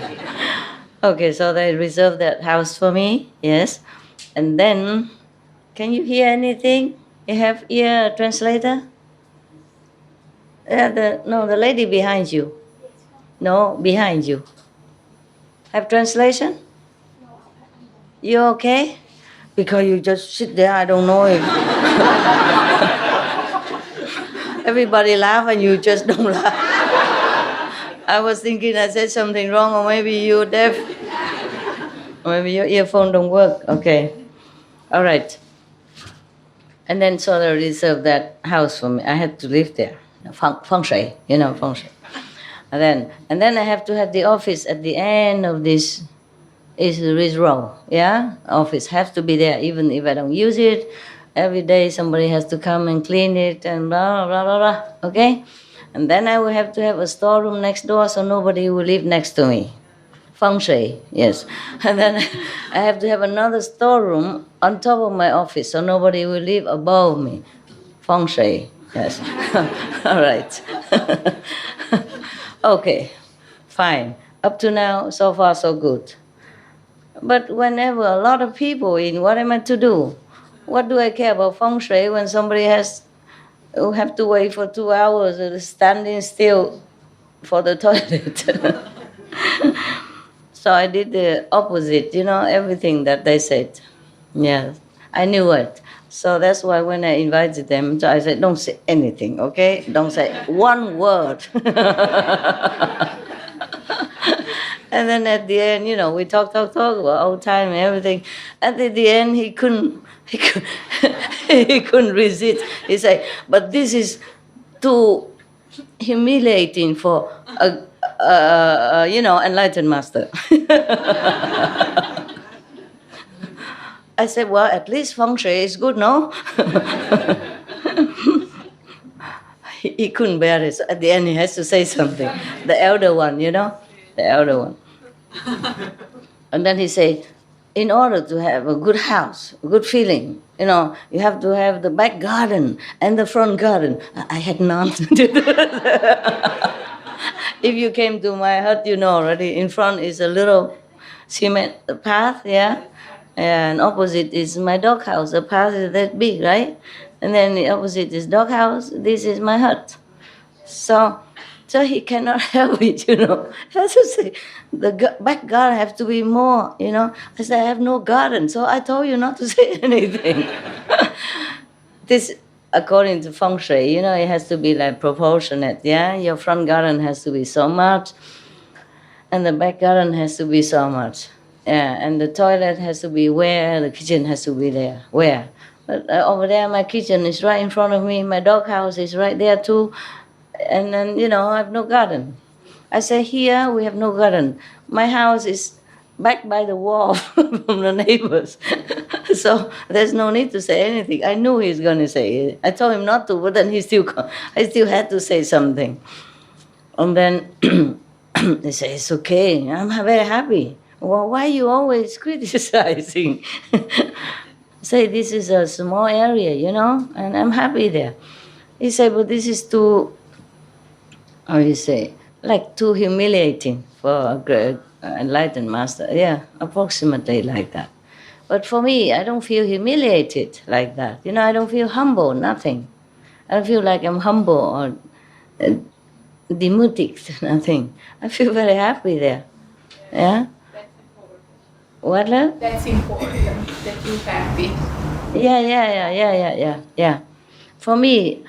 Okay, so they reserved that house for me, yes. And then, can you hear anything? You have ear translator? The lady behind you. No, behind you. Have translation? You okay? Because you just sit there, I don't know if... Everybody laugh and you just don't laugh. I was thinking I said something wrong, or maybe you're deaf. Or maybe your earphone don't work. Okay. All right. And then so they reserved that house for me. I had to live there. Feng shui, feng shui. And then I have to have the office at the end of this row, yeah? Office have to be there, even if I don't use it. Every day somebody has to come and clean it and blah, blah, blah, blah, okay? And then I will have to have a storeroom next door so nobody will live next to me. Feng shui, yes. And then I have to have another storeroom on top of my office so nobody will live above me. Feng shui, yes. All right. Okay, fine. Up to now, so far so good. But whenever a lot of people in, what am I to do? What do I care about feng shui when somebody who have to wait for 2 hours standing still for the toilet? So I did the opposite, everything that they said. Yes, I knew it. So that's why when I invited them, I said, don't say anything, okay? Don't say one word. And then at the end, we talk about old time and everything. And at the end, he couldn't resist. He said, but this is too humiliating for a enlightened master. I said, well, at least feng shui is good, no? He couldn't bear it. So at the end, he has to say something. The elder one, the elder one. And then he said, in order to have a good house, a good feeling, you have to have the back garden and the front garden. I had none. If you came to my hut, already, in front is a little cement path, yeah? And opposite is my doghouse. The path is that big, right? And then the opposite is doghouse. This is my hut. So he cannot help it, He has to say, the back garden has to be more, I said, I have no garden, so I told you not to say anything. This, according to feng shui, it has to be like proportionate, yeah? Your front garden has to be so much, and the back garden has to be so much. Yeah, and the toilet has to be where, the kitchen has to be there, where. But over there, my kitchen is right in front of me, my doghouse is right there too, and then, I have no garden. I say, here we have no garden. My house is back by the wall from the neighbors. So there's no need to say anything. I knew he's going to say it. I told him not to, but then I still had to say something. And then they say, it's okay, I'm very happy. Well, why are you always criticizing? Say, this is a small area, and I'm happy there. He said, but this is too, how do you say, like too humiliating for a great enlightened master. Yeah, approximately like that. But for me, I don't feel humiliated like that. I don't feel humble, nothing. I don't feel like I'm humble or demutic, nothing. I feel very happy there. Yeah? What, love? That's important, that you're happy. Yeah. For me,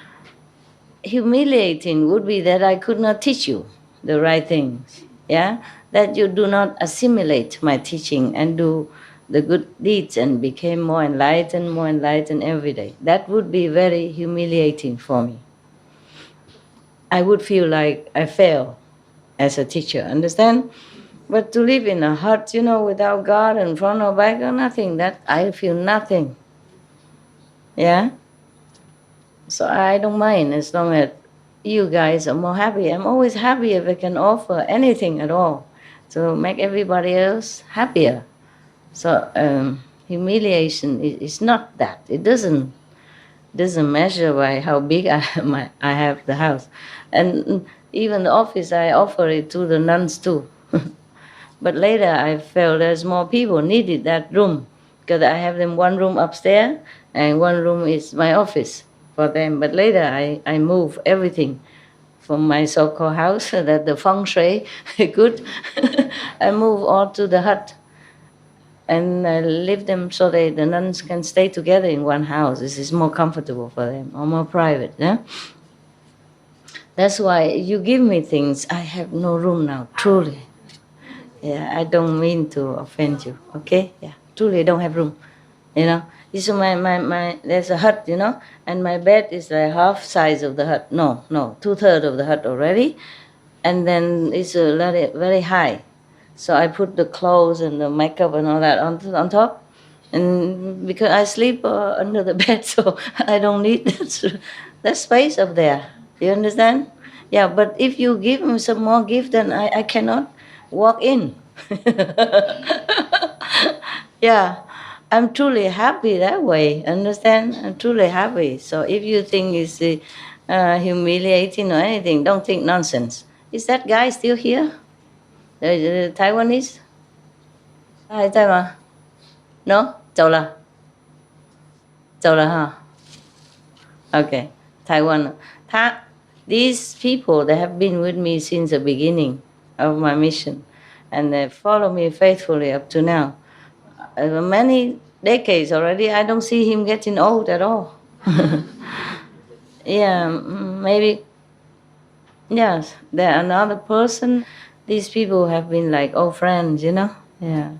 humiliating would be that I could not teach you the right things, yeah? That you do not assimilate my teaching and do the good deeds and became more enlightened every day. That would be very humiliating for me. I would feel like I fail as a teacher, understand? But to live in a hut, without God and front or back or nothing, that I feel nothing. Yeah? So I don't mind as long as you guys are more happy. I'm always happy if I can offer anything at all to make everybody else happier. So humiliation is not that. It doesn't measure by how big I have the house. And even the office, I offer it to the nuns too. But later I felt there's more people needed that room because I have them one room upstairs and one room is my office for them. But later I move everything from my so-called house that the feng shui good. I move all to the hut and I leave them so the nuns can stay together in one house. This is more comfortable for them or more private. Yeah? That's why you give me things. I have no room now, truly. Yeah, I don't mean to offend you, okay? Yeah, truly I don't have room, This is my there's a hut, and my bed is like half size of the hut. No, 2/3 of the hut already. And then it's very, very high. So I put the clothes and the makeup and all that on top. And because I sleep under the bed, so I don't need that space up there. You understand? Yeah, but if you give me some more gift, then I cannot walk in. Yeah, I'm truly happy that way. Understand? I'm truly happy. So if you think it's humiliating or anything, don't think nonsense. Is that guy still here? The Taiwanese? Hi, Taiwan. No? 走了哈 Okay, Taiwan. These people, they have been with me since the beginning of my mission, and they follow me faithfully up to now. Many decades already, I don't see him getting old at all. Yeah, maybe, yes, there another person. These people have been like old friends, you know? Yeah.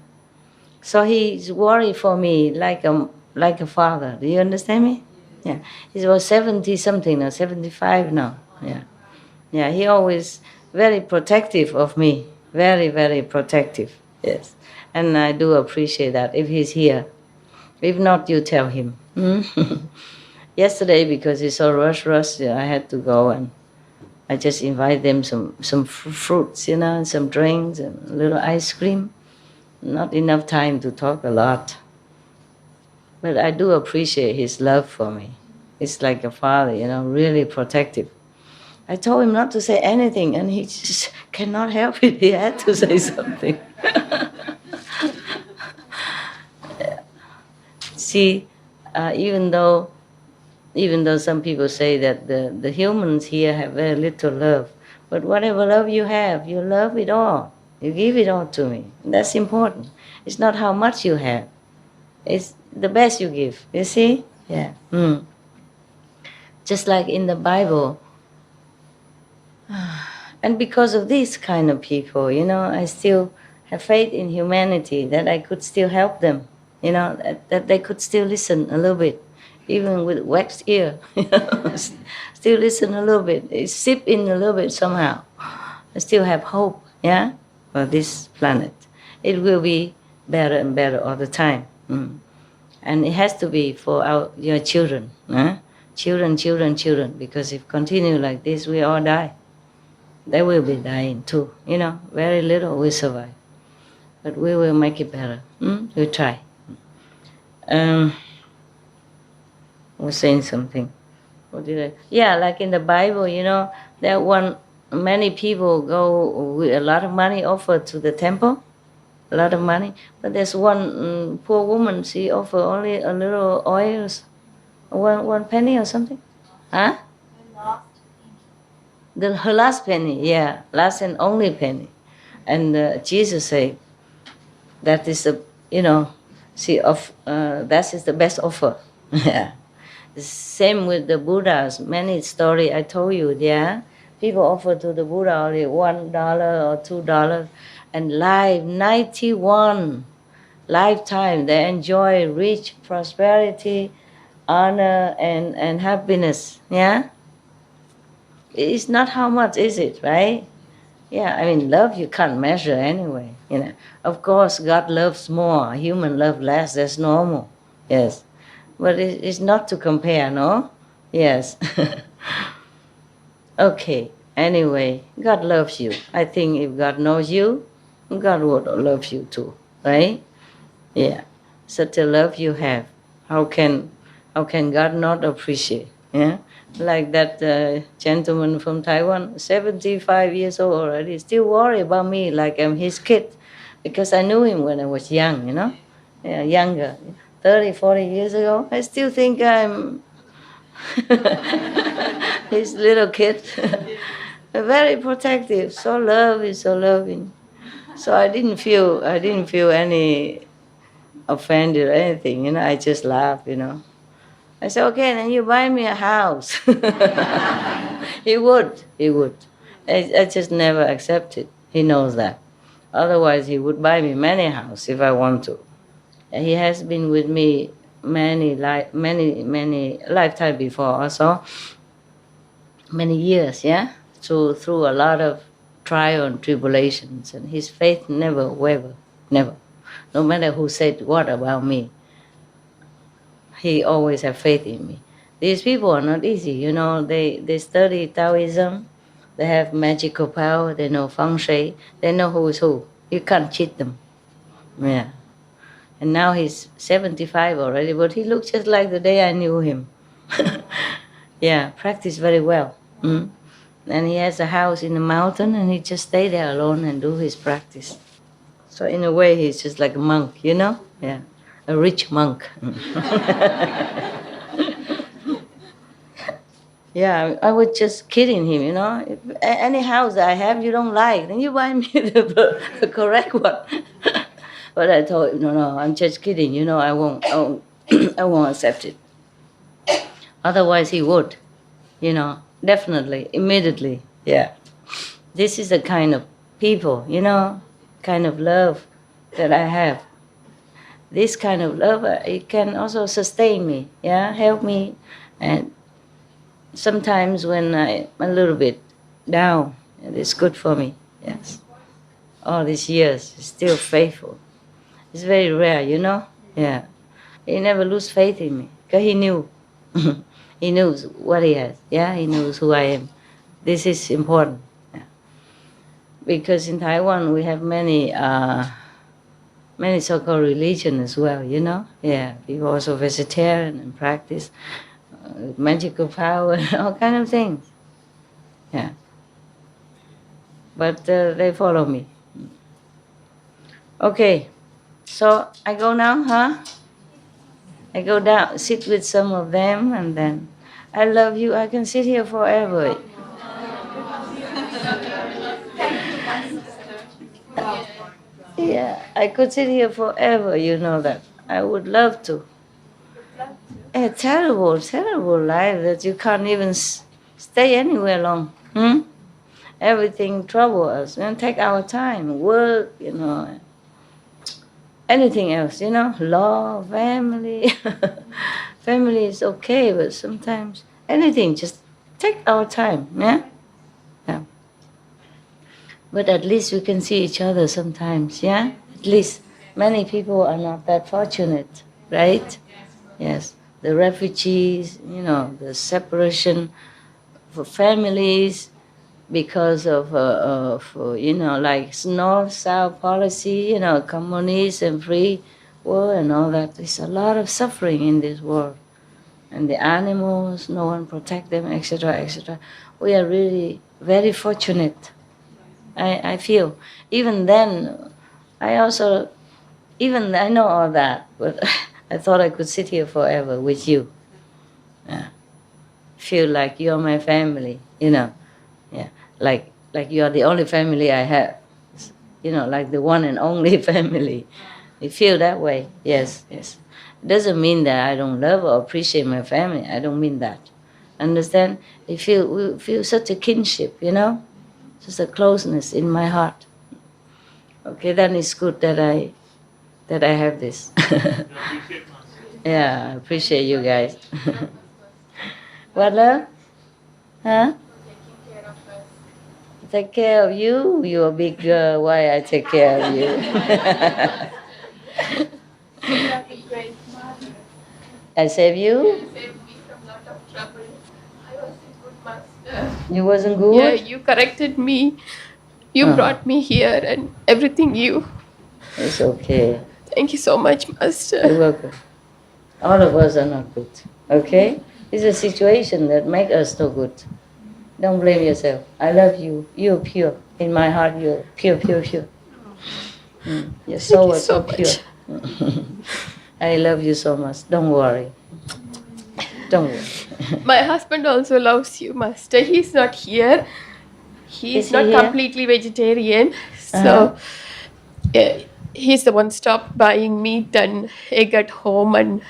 So he's worried for me like a father. Do you understand me? Yeah. He's about 70 something now, 75 now. Yeah. Yeah, he always very protective of me. Very, very protective. Yes. And I do appreciate that if he's here. If not, you tell him. Yesterday, because it's so rush, I had to go and I just invite them some fruits, you know, and some drinks and a little ice cream. Not enough time to talk a lot. But I do appreciate his love for me. It's like a father, you know, really protective. I told him not to say anything, and he just cannot help it. He had to say something. See, even though some people say that the humans here have very little love, but whatever love you have, you love it all. You give it all to me. That's important. It's not how much you have. It's the best you give. You see? Yeah. Just like in the Bible. And because of these kind of people, you know, I still have faith in humanity, that I could still help them. You know, that they could still listen a little bit, even with waxed ear. You know, still listen a little bit. Sip in a little bit somehow. I still have hope. Yeah. For this planet. It will be better and better all the time. And it has to be for your children. Children, because if continue like this, we all die. They will be dying too. You know, very little will survive. But we will make it better. We'll try. I was saying something. What did I? Yeah, like in the Bible, you know, many people go with a lot of money offered to the temple, a lot of money. But there's one poor woman, she offered only a little oil, one penny or something. Huh? Her last penny, yeah, last and only penny. And Jesus said, that is the, you know, that is the best offer. Yeah. Same with the Buddhas. Many story I told you, yeah. People offer to the Buddha only $1 or $2, and 91 lifetime they enjoy rich prosperity, honor, and happiness. Yeah, it's not how much, is it? Right? Yeah, I mean, love you can't measure anyway. You know, of course, God loves more, human love less. That's normal. Yes, but it's not to compare, no. Yes. Okay, anyway, God loves you. I think if God knows you, God would love you too, right? Yeah, such a love you have. How can God not appreciate? Yeah, like that gentleman from Taiwan, 75 years old already, still worry about me like I'm his kid, because I knew him when I was young, you know, yeah, younger, 30, 40 years ago. I still think I'm his little kid. Very protective, so loving. So I didn't feel any offended or anything, you know. I just laughed, you know. I said, okay, then you buy me a house. He would. I just never accepted. He knows that. Otherwise, he would buy me many houses if I want to. And he has been with me many lifetime before also. Many years, yeah? Through a lot of trial and tribulations. And his faith never wavered, never. No matter who said what about me. he always have faith in me. These people are not easy, you know. They study Taoism, they have magical power, they know feng shui, they know who is who. You can't cheat them. Yeah. And now he's 75 already, but he looks just like the day I knew him. Yeah, practice very well. Mm. And he has a house in the mountain, and he just stay there alone and do his practice. So in a way, he's just like a monk, you know? Yeah, a rich monk. Yeah, I was just kidding him, you know? If any house that I have you don't like, then you buy me the correct one. But I told him, no, I'm just kidding, you know, I won't I won't accept it. Otherwise he would, you know, definitely, immediately, yeah. This is the kind of people, you know, kind of love that I have. This kind of love, it can also sustain me, yeah, help me. And sometimes when I'm a little bit down, it's good for me, yes. All these years, he's still faithful. It's very rare, you know, yeah. He never lose faith in me, because he knew. He knows what he has, yeah, he knows who I am. This is important, yeah. Because in Taiwan we have many so-called religion as well, you know, yeah. People also vegetarian and practice magical power, all kind of things, yeah. But they follow me. Okay, so I go now, huh? I go down, sit with some of them, and then I love you. I can sit here forever. Yeah, I could sit here forever, you know that. I would love to. A terrible, terrible life that you can't even stay anywhere long. Everything troubles us. And take our time, work, you know. Anything else, you know, law, family. Family is okay, but sometimes anything, just take our time, yeah? Yeah. But at least we can see each other sometimes, yeah? At least many people are not that fortunate, right? Yes. The refugees, you know, the separation for families because of you know, like north-south policy, you know, communist and free world and all that. There's a lot of suffering in this world. And the animals, no one protect them, etc., etc. We are really very fortunate. I feel. Even then, I know all that, but I thought I could sit here forever with you. Yeah. Feel like you're my family, you know. Yeah. Like you are the only family I have. You know, like the one and only family. You feel that way, yes, yes. It doesn't mean that I don't love or appreciate my family. I don't mean that. Understand? We feel such a kinship, you know? Just a closeness in my heart. Okay, then it's good that I have this. Yeah, I appreciate you guys. What, love? Huh? Take care of you? You're a big girl. Why I take care of you? You are a great mother. I save you? You saved me from a lot of trouble. I was a good master. You wasn't good? Yeah, you corrected me. You brought me here and everything you. It's okay. Thank you so much, Master. You're welcome. All of us are not good, okay? It's a situation that makes us so good. Don't blame yourself. I love you. You're pure. In my heart, you're pure, pure, pure. Your soul is so pure. I love you so much. Don't worry. Don't worry. My husband also loves you, Master. He's not here. He's Is not he here? completely vegetarian. So he's the one stopped buying meat and egg at home, and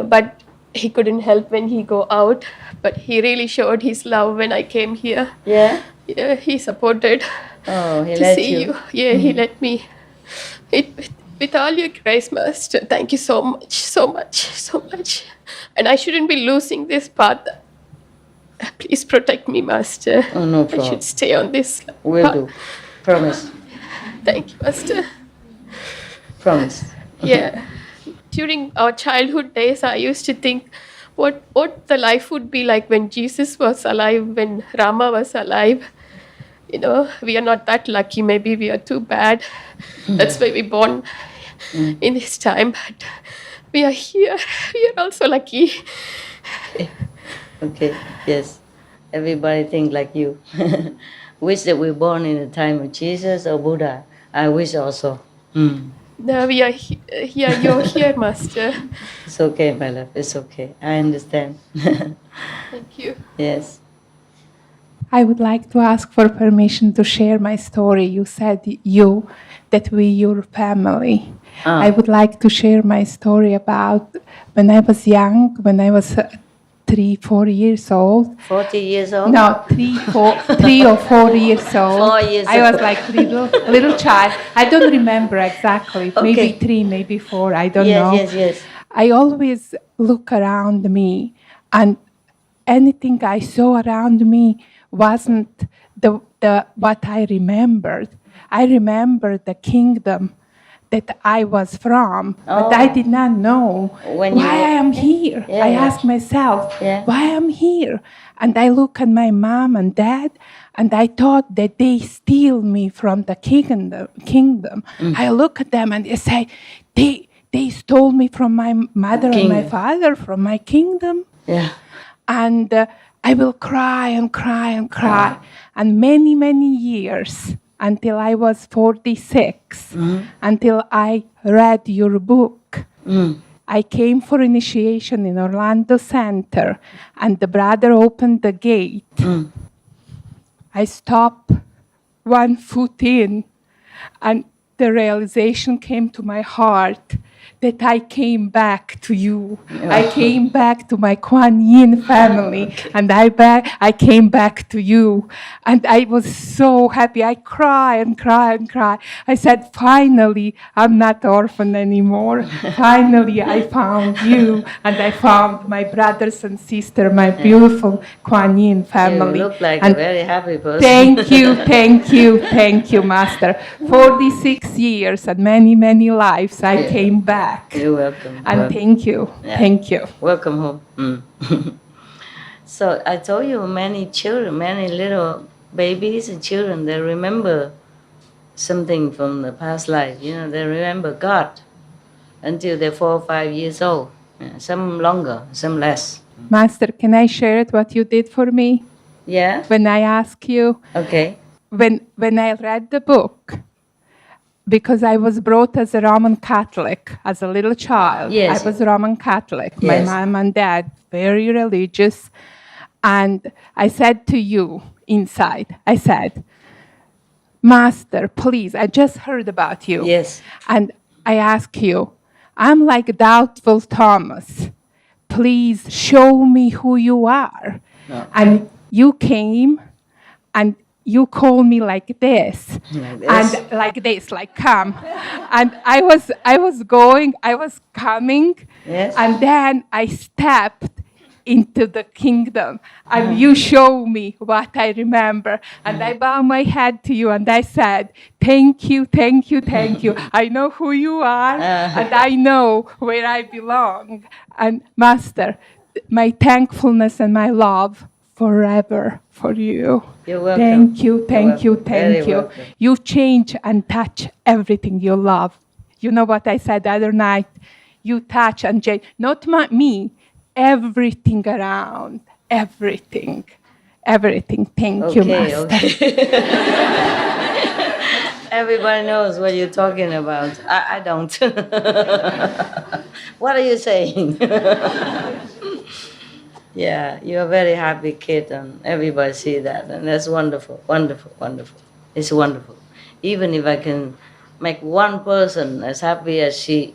but he couldn't help when he go out. But he really showed his love when I came here. Yeah? Yeah, he supported Oh, he to let see you. you. Yeah, he let me. With all your grace, Master, thank you so much, so much, so much. And I shouldn't be losing this path. Please protect me, Master. Oh, no I problem. should stay on this We'll path. do. Promise. Thank you, Master. Promise. Yeah. during our childhood days, I used to think what the life would be like when Jesus was alive, when Rama was alive. You know, we are not that lucky. Maybe we are too bad. That's why we born in this time. But we are here. We are also lucky. Okay, yes. Everybody think like you. Wish that we were born in the time of Jesus or Buddha. I wish also. No, we are here. You're here, Master. It's okay, my love. It's okay. I understand. Thank you. Yes. I would like to ask for permission to share my story. You said that we, your family. I would like to share my story about when I was young, when I was 3-4 years old. 40 years old? No, 3 or 4 years old. 4 years I was old. like little child. I don't remember exactly. Okay. Maybe 3, maybe 4. I don't know. Yes. I always look around me, and anything I saw around me wasn't the what I remembered. I remembered the kingdom that I was from, but I did not know why I am here. I asked myself, why I'm here? And I look at my mom and dad, and I thought that they steal me from the kingdom. I look at them and I say, they stole me from my mother and my father, from my kingdom. Yeah. And I will cry and cry and cry. And many years, until I was 46, until I read your book. I came for initiation in Orlando Center, and the brother opened the gate. I stopped 1 foot in, and the realization came to my heart that I came back to you. I came back to my Kuan Yin family, and I came back to you. And I was so happy. I cried and cried and cried. I said, finally, I'm not orphan anymore. Finally, I found you, and I found my brothers and sisters, my beautiful Kuan Yin family. You look like and a very happy person. Thank you, Master. 46 years and many lives, I came back. You're welcome. And thank you. Yeah. Thank you. Welcome home. So I told you many children, many little babies and children, they remember something from the past life. You know, they remember God until they're 4 or 5 years old. Yeah, some longer, some less. Master, can I share it what you did for me? Yeah? When I ask you, Okay. when I read the book, because I was brought as a Roman Catholic, as a little child. Yes. I was Roman Catholic. Yes. My mom and dad, very religious. And I said to you inside, I said, Master, please, I just heard about you. Yes. And I ask you, I'm like doubtful Thomas. Please show me who you are. No. And you came and you call me like this. Like this? And like this, like come. And I was coming, Yes. and then I stepped into the kingdom, and you show me what I remember. And I bow my head to you, and I said, thank you. I know who you are, and I know where I belong. And Master, my thankfulness and my love forever for you. You're welcome. Thank you. Very welcome. You change and touch everything you love. You know what I said the other night? You touch and change, not me, everything around, everything. Thank you, Master. Okay. Everybody knows what you're talking about. I don't. What are you saying? Yeah, you're a very happy kid, and everybody see that, and that's wonderful. It's wonderful. Even if I can make one person as happy as she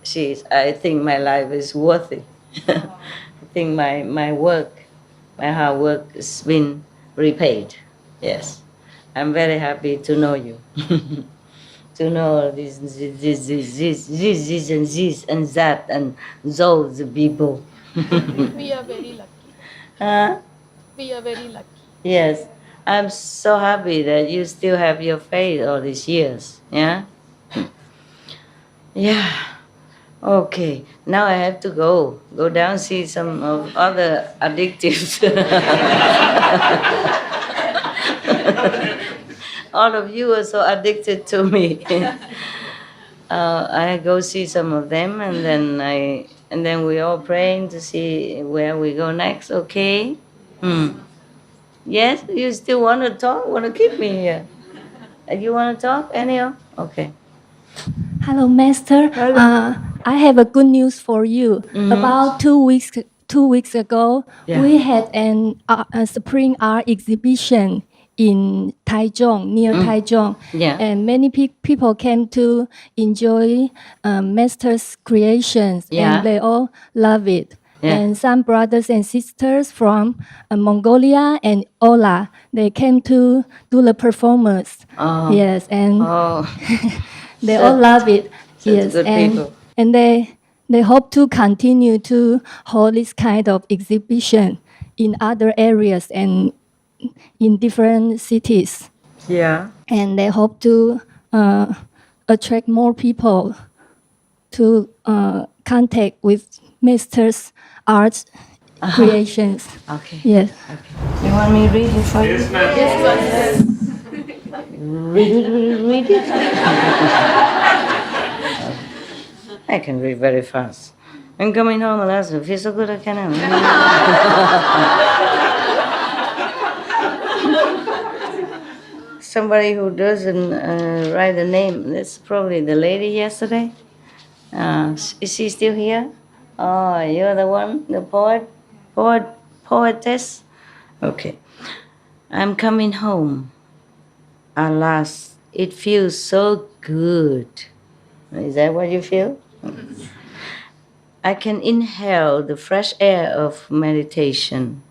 is, I think my life is worthy. I think my work, my hard work has been repaid. Yes, I'm very happy to know you. To know this and that and those people. We are very lucky. Huh? We are very lucky. Yes, I'm so happy that you still have your faith all these years. Yeah? Yeah. Okay, now I have to go down, see some of other addictives. All of you are so addicted to me. I go see some of them, and then we all praying to see where we go next. Okay? Yes, you still want to talk? Want to keep me here? You want to talk, anyhow? Okay. Hello, Master. I have a good news for you. About 2 weeks ago, we had a spring art exhibition in Taichung, near Taichung. Yeah. And many people came to enjoy Master's creations, Yeah. and they all love it. Yeah. And some brothers and sisters from Mongolia and Ola, they came to do the performance. Oh. Yes, and Oh. they all love it. Such Yes, good people. and they hope to continue to hold this kind of exhibition in other areas and in different cities. Yeah. And they hope to attract more people to contact with Master's art creations. Okay. Yes. You want me to read it for you? Yes, ma'am. Read it. I can read very fast. I'm coming home and I feel so good I can. Somebody who doesn't write a name, that's probably the lady yesterday. Is she still here? Oh, you're the one, the poetess? Okay. I'm coming home. Alas, it feels so good. Is that what you feel? I can inhale the fresh air of meditation.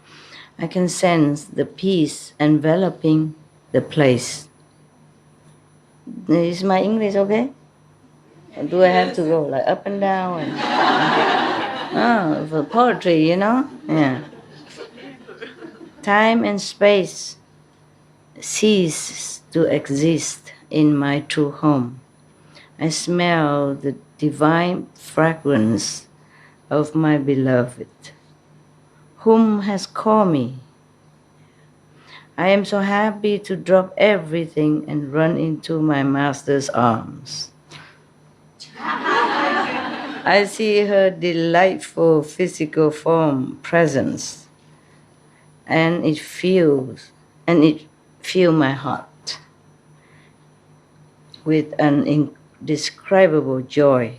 I can sense the peace enveloping the place. Is my English okay? Or do I have to go like up and down? For poetry, you know? Yeah. Time and space cease to exist in my true home. I smell the divine fragrance of my beloved, whom has called me. I am so happy to drop everything and run into my master's arms. I see her delightful physical form presence, and it fills my heart with an indescribable joy.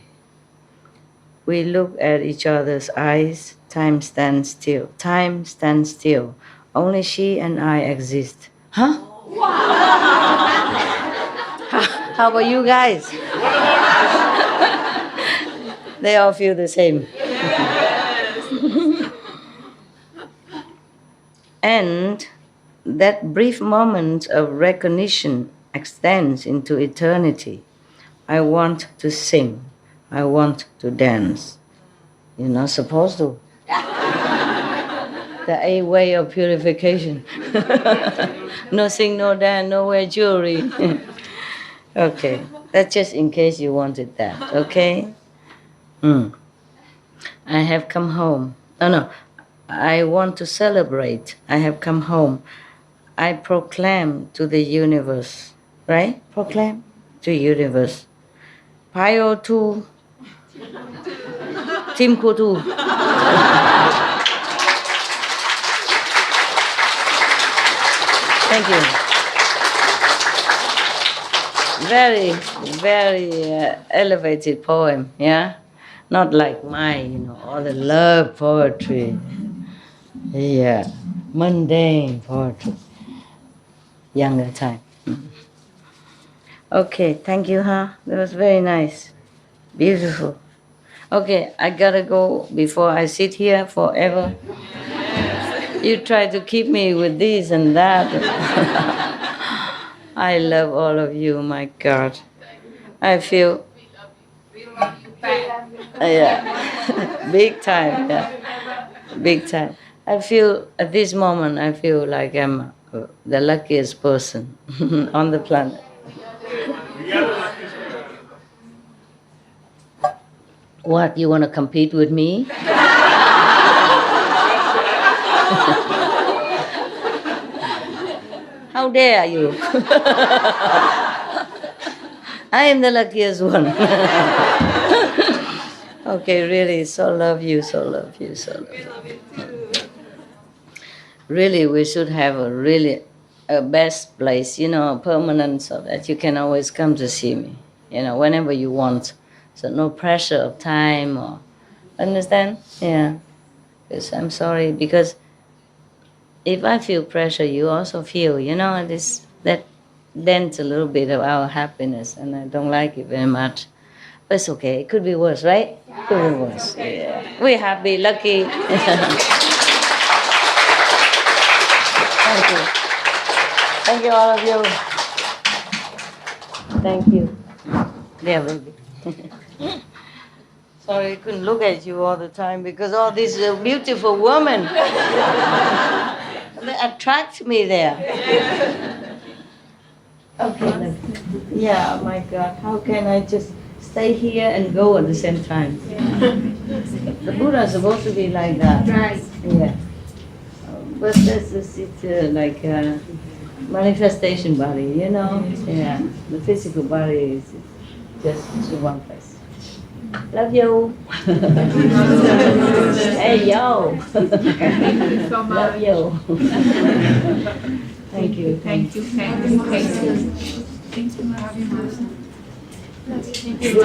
We look at each other's eyes. Time stands still. Time stands still. Only she and I exist. Huh? How about you guys? They all feel the same. And that brief moment of recognition extends into eternity. I want to sing. I want to dance. You're not supposed to. The 8 way of purification. No sing, no dance, no wear jewelry. Okay, that's just in case you wanted that, okay? I have come home. No, I want to celebrate. I have come home. I proclaim to the universe, right? Proclaim to universe. Pio tu, Tim Kutu. Thank you. Very, very elevated poem, yeah? Not like mine, all the love poetry. Yeah, mundane poetry. Younger time. Okay, thank you, huh? That was very nice. Beautiful. Okay, I gotta go before I sit here forever. You try to keep me with this and that. I love all of you, my God. I feel... yeah, big time, yeah. Big time. I feel, at this moment, I feel like I'm the luckiest person on the planet. What, you want to compete with me? How dare you? I am the luckiest one. Okay, really, so love you, so love you, so love you. Really, we should have a best place, permanent, so that you can always come to see me, whenever you want. So no pressure of time or, understand? Yeah. Because I'm sorry, because if I feel pressure, you also feel, that dents a little bit of our happiness, and I don't like it very much. But it's okay. It could be worse, right? Yeah. Could be worse. Yeah. We're happy, lucky. Thank you. Thank you, all of you. Thank you. Yeah, baby. Sorry, I couldn't look at you all the time because all these beautiful women, they attract me there. Okay. Yeah, oh my God. How can I just stay here and go at the same time? The Buddha is supposed to be like that. Right. Yeah. But this is like a manifestation body, Yeah. The physical body is just one place. Love you. Hey, yo. Thank you so much. Love you. Thank you. Thank you. Thank you. Thank you. Thank you. Thank you.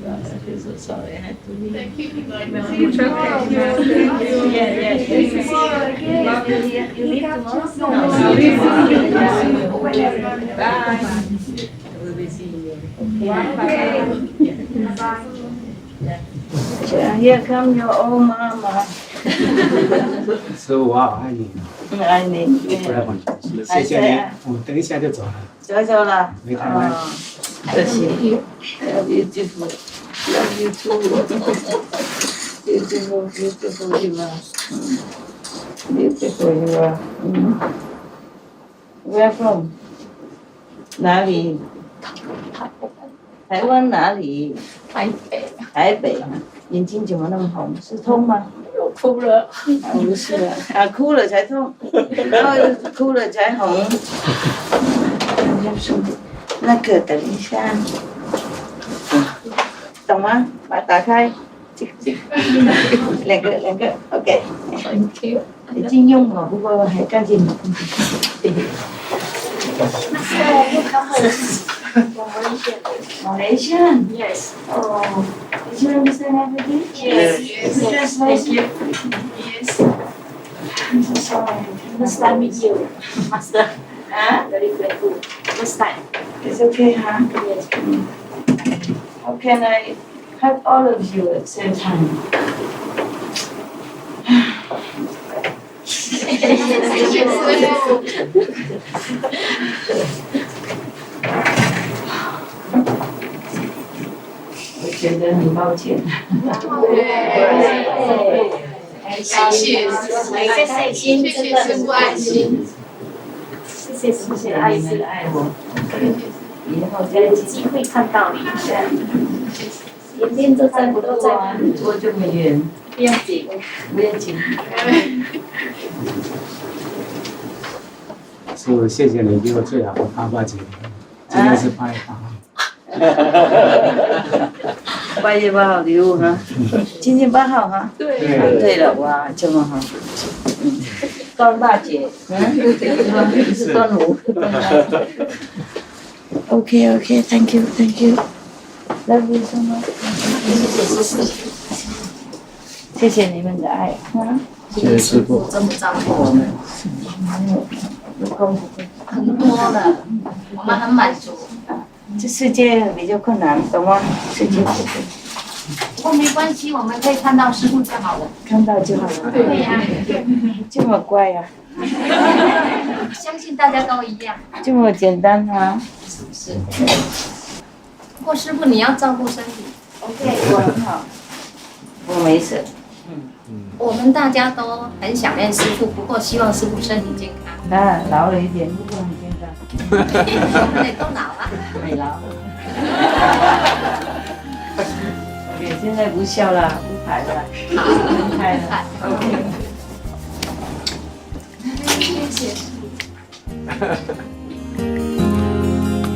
I'm so sorry I had to leave. Thank you. Yeah. Love you here. You leave tomorrow? Bye. We'll be seeing you. Okay. Here come your old mama. So wow，爱你，爱你。不然谢谢你，我等一下就走了。走了。没太慢。可惜。Beautiful. Love you too. Beautiful you are. Beautiful you are. Where from? 哪里？台湾哪里？台北。眼睛怎么那么红？是痛吗？我哭了。不是啊，哭了才痛，然后哭了才红。那个等一下，懂吗？把它打开，两个 ，OK。已经用了，不过还干净。Malaysian? Yes. Oh, did you understand everything? Yes. Thank you. Yes. I'm so sorry. First time meet you, Master. Huh? Very grateful. First time. It's okay, huh? Yes. How can I hug all of you at the same time? 我觉得很抱歉。谢谢心，真的很爱心。谢谢爱你们爱我，以后有机会看到你，天天都在不都在，我就没缘，不要紧，不要紧。是谢谢你给我最好的8节，今天是8月8号。8月8号礼物哈，今天8号哈。对了，哇，这么好。端大节，是端午。OK，Thank you，Love you so much。谢谢你们的爱，谢谢师父。这么照顾我们，很多了，我们很满足。这世界比较困难，懂吗？世界不过没关系，我们可以看到师父就好了。看到就好了。对呀，这么乖呀，相信大家都一样。这么简单啊？是不是？不过师父你要照顾身体。OK， 我很好，我没事。我们大家都很想念师父，不过希望师父身体健康。老了一点，不过很健康。我们也都老了。没老。现在不笑了，不排了，分开了。OK。谢谢。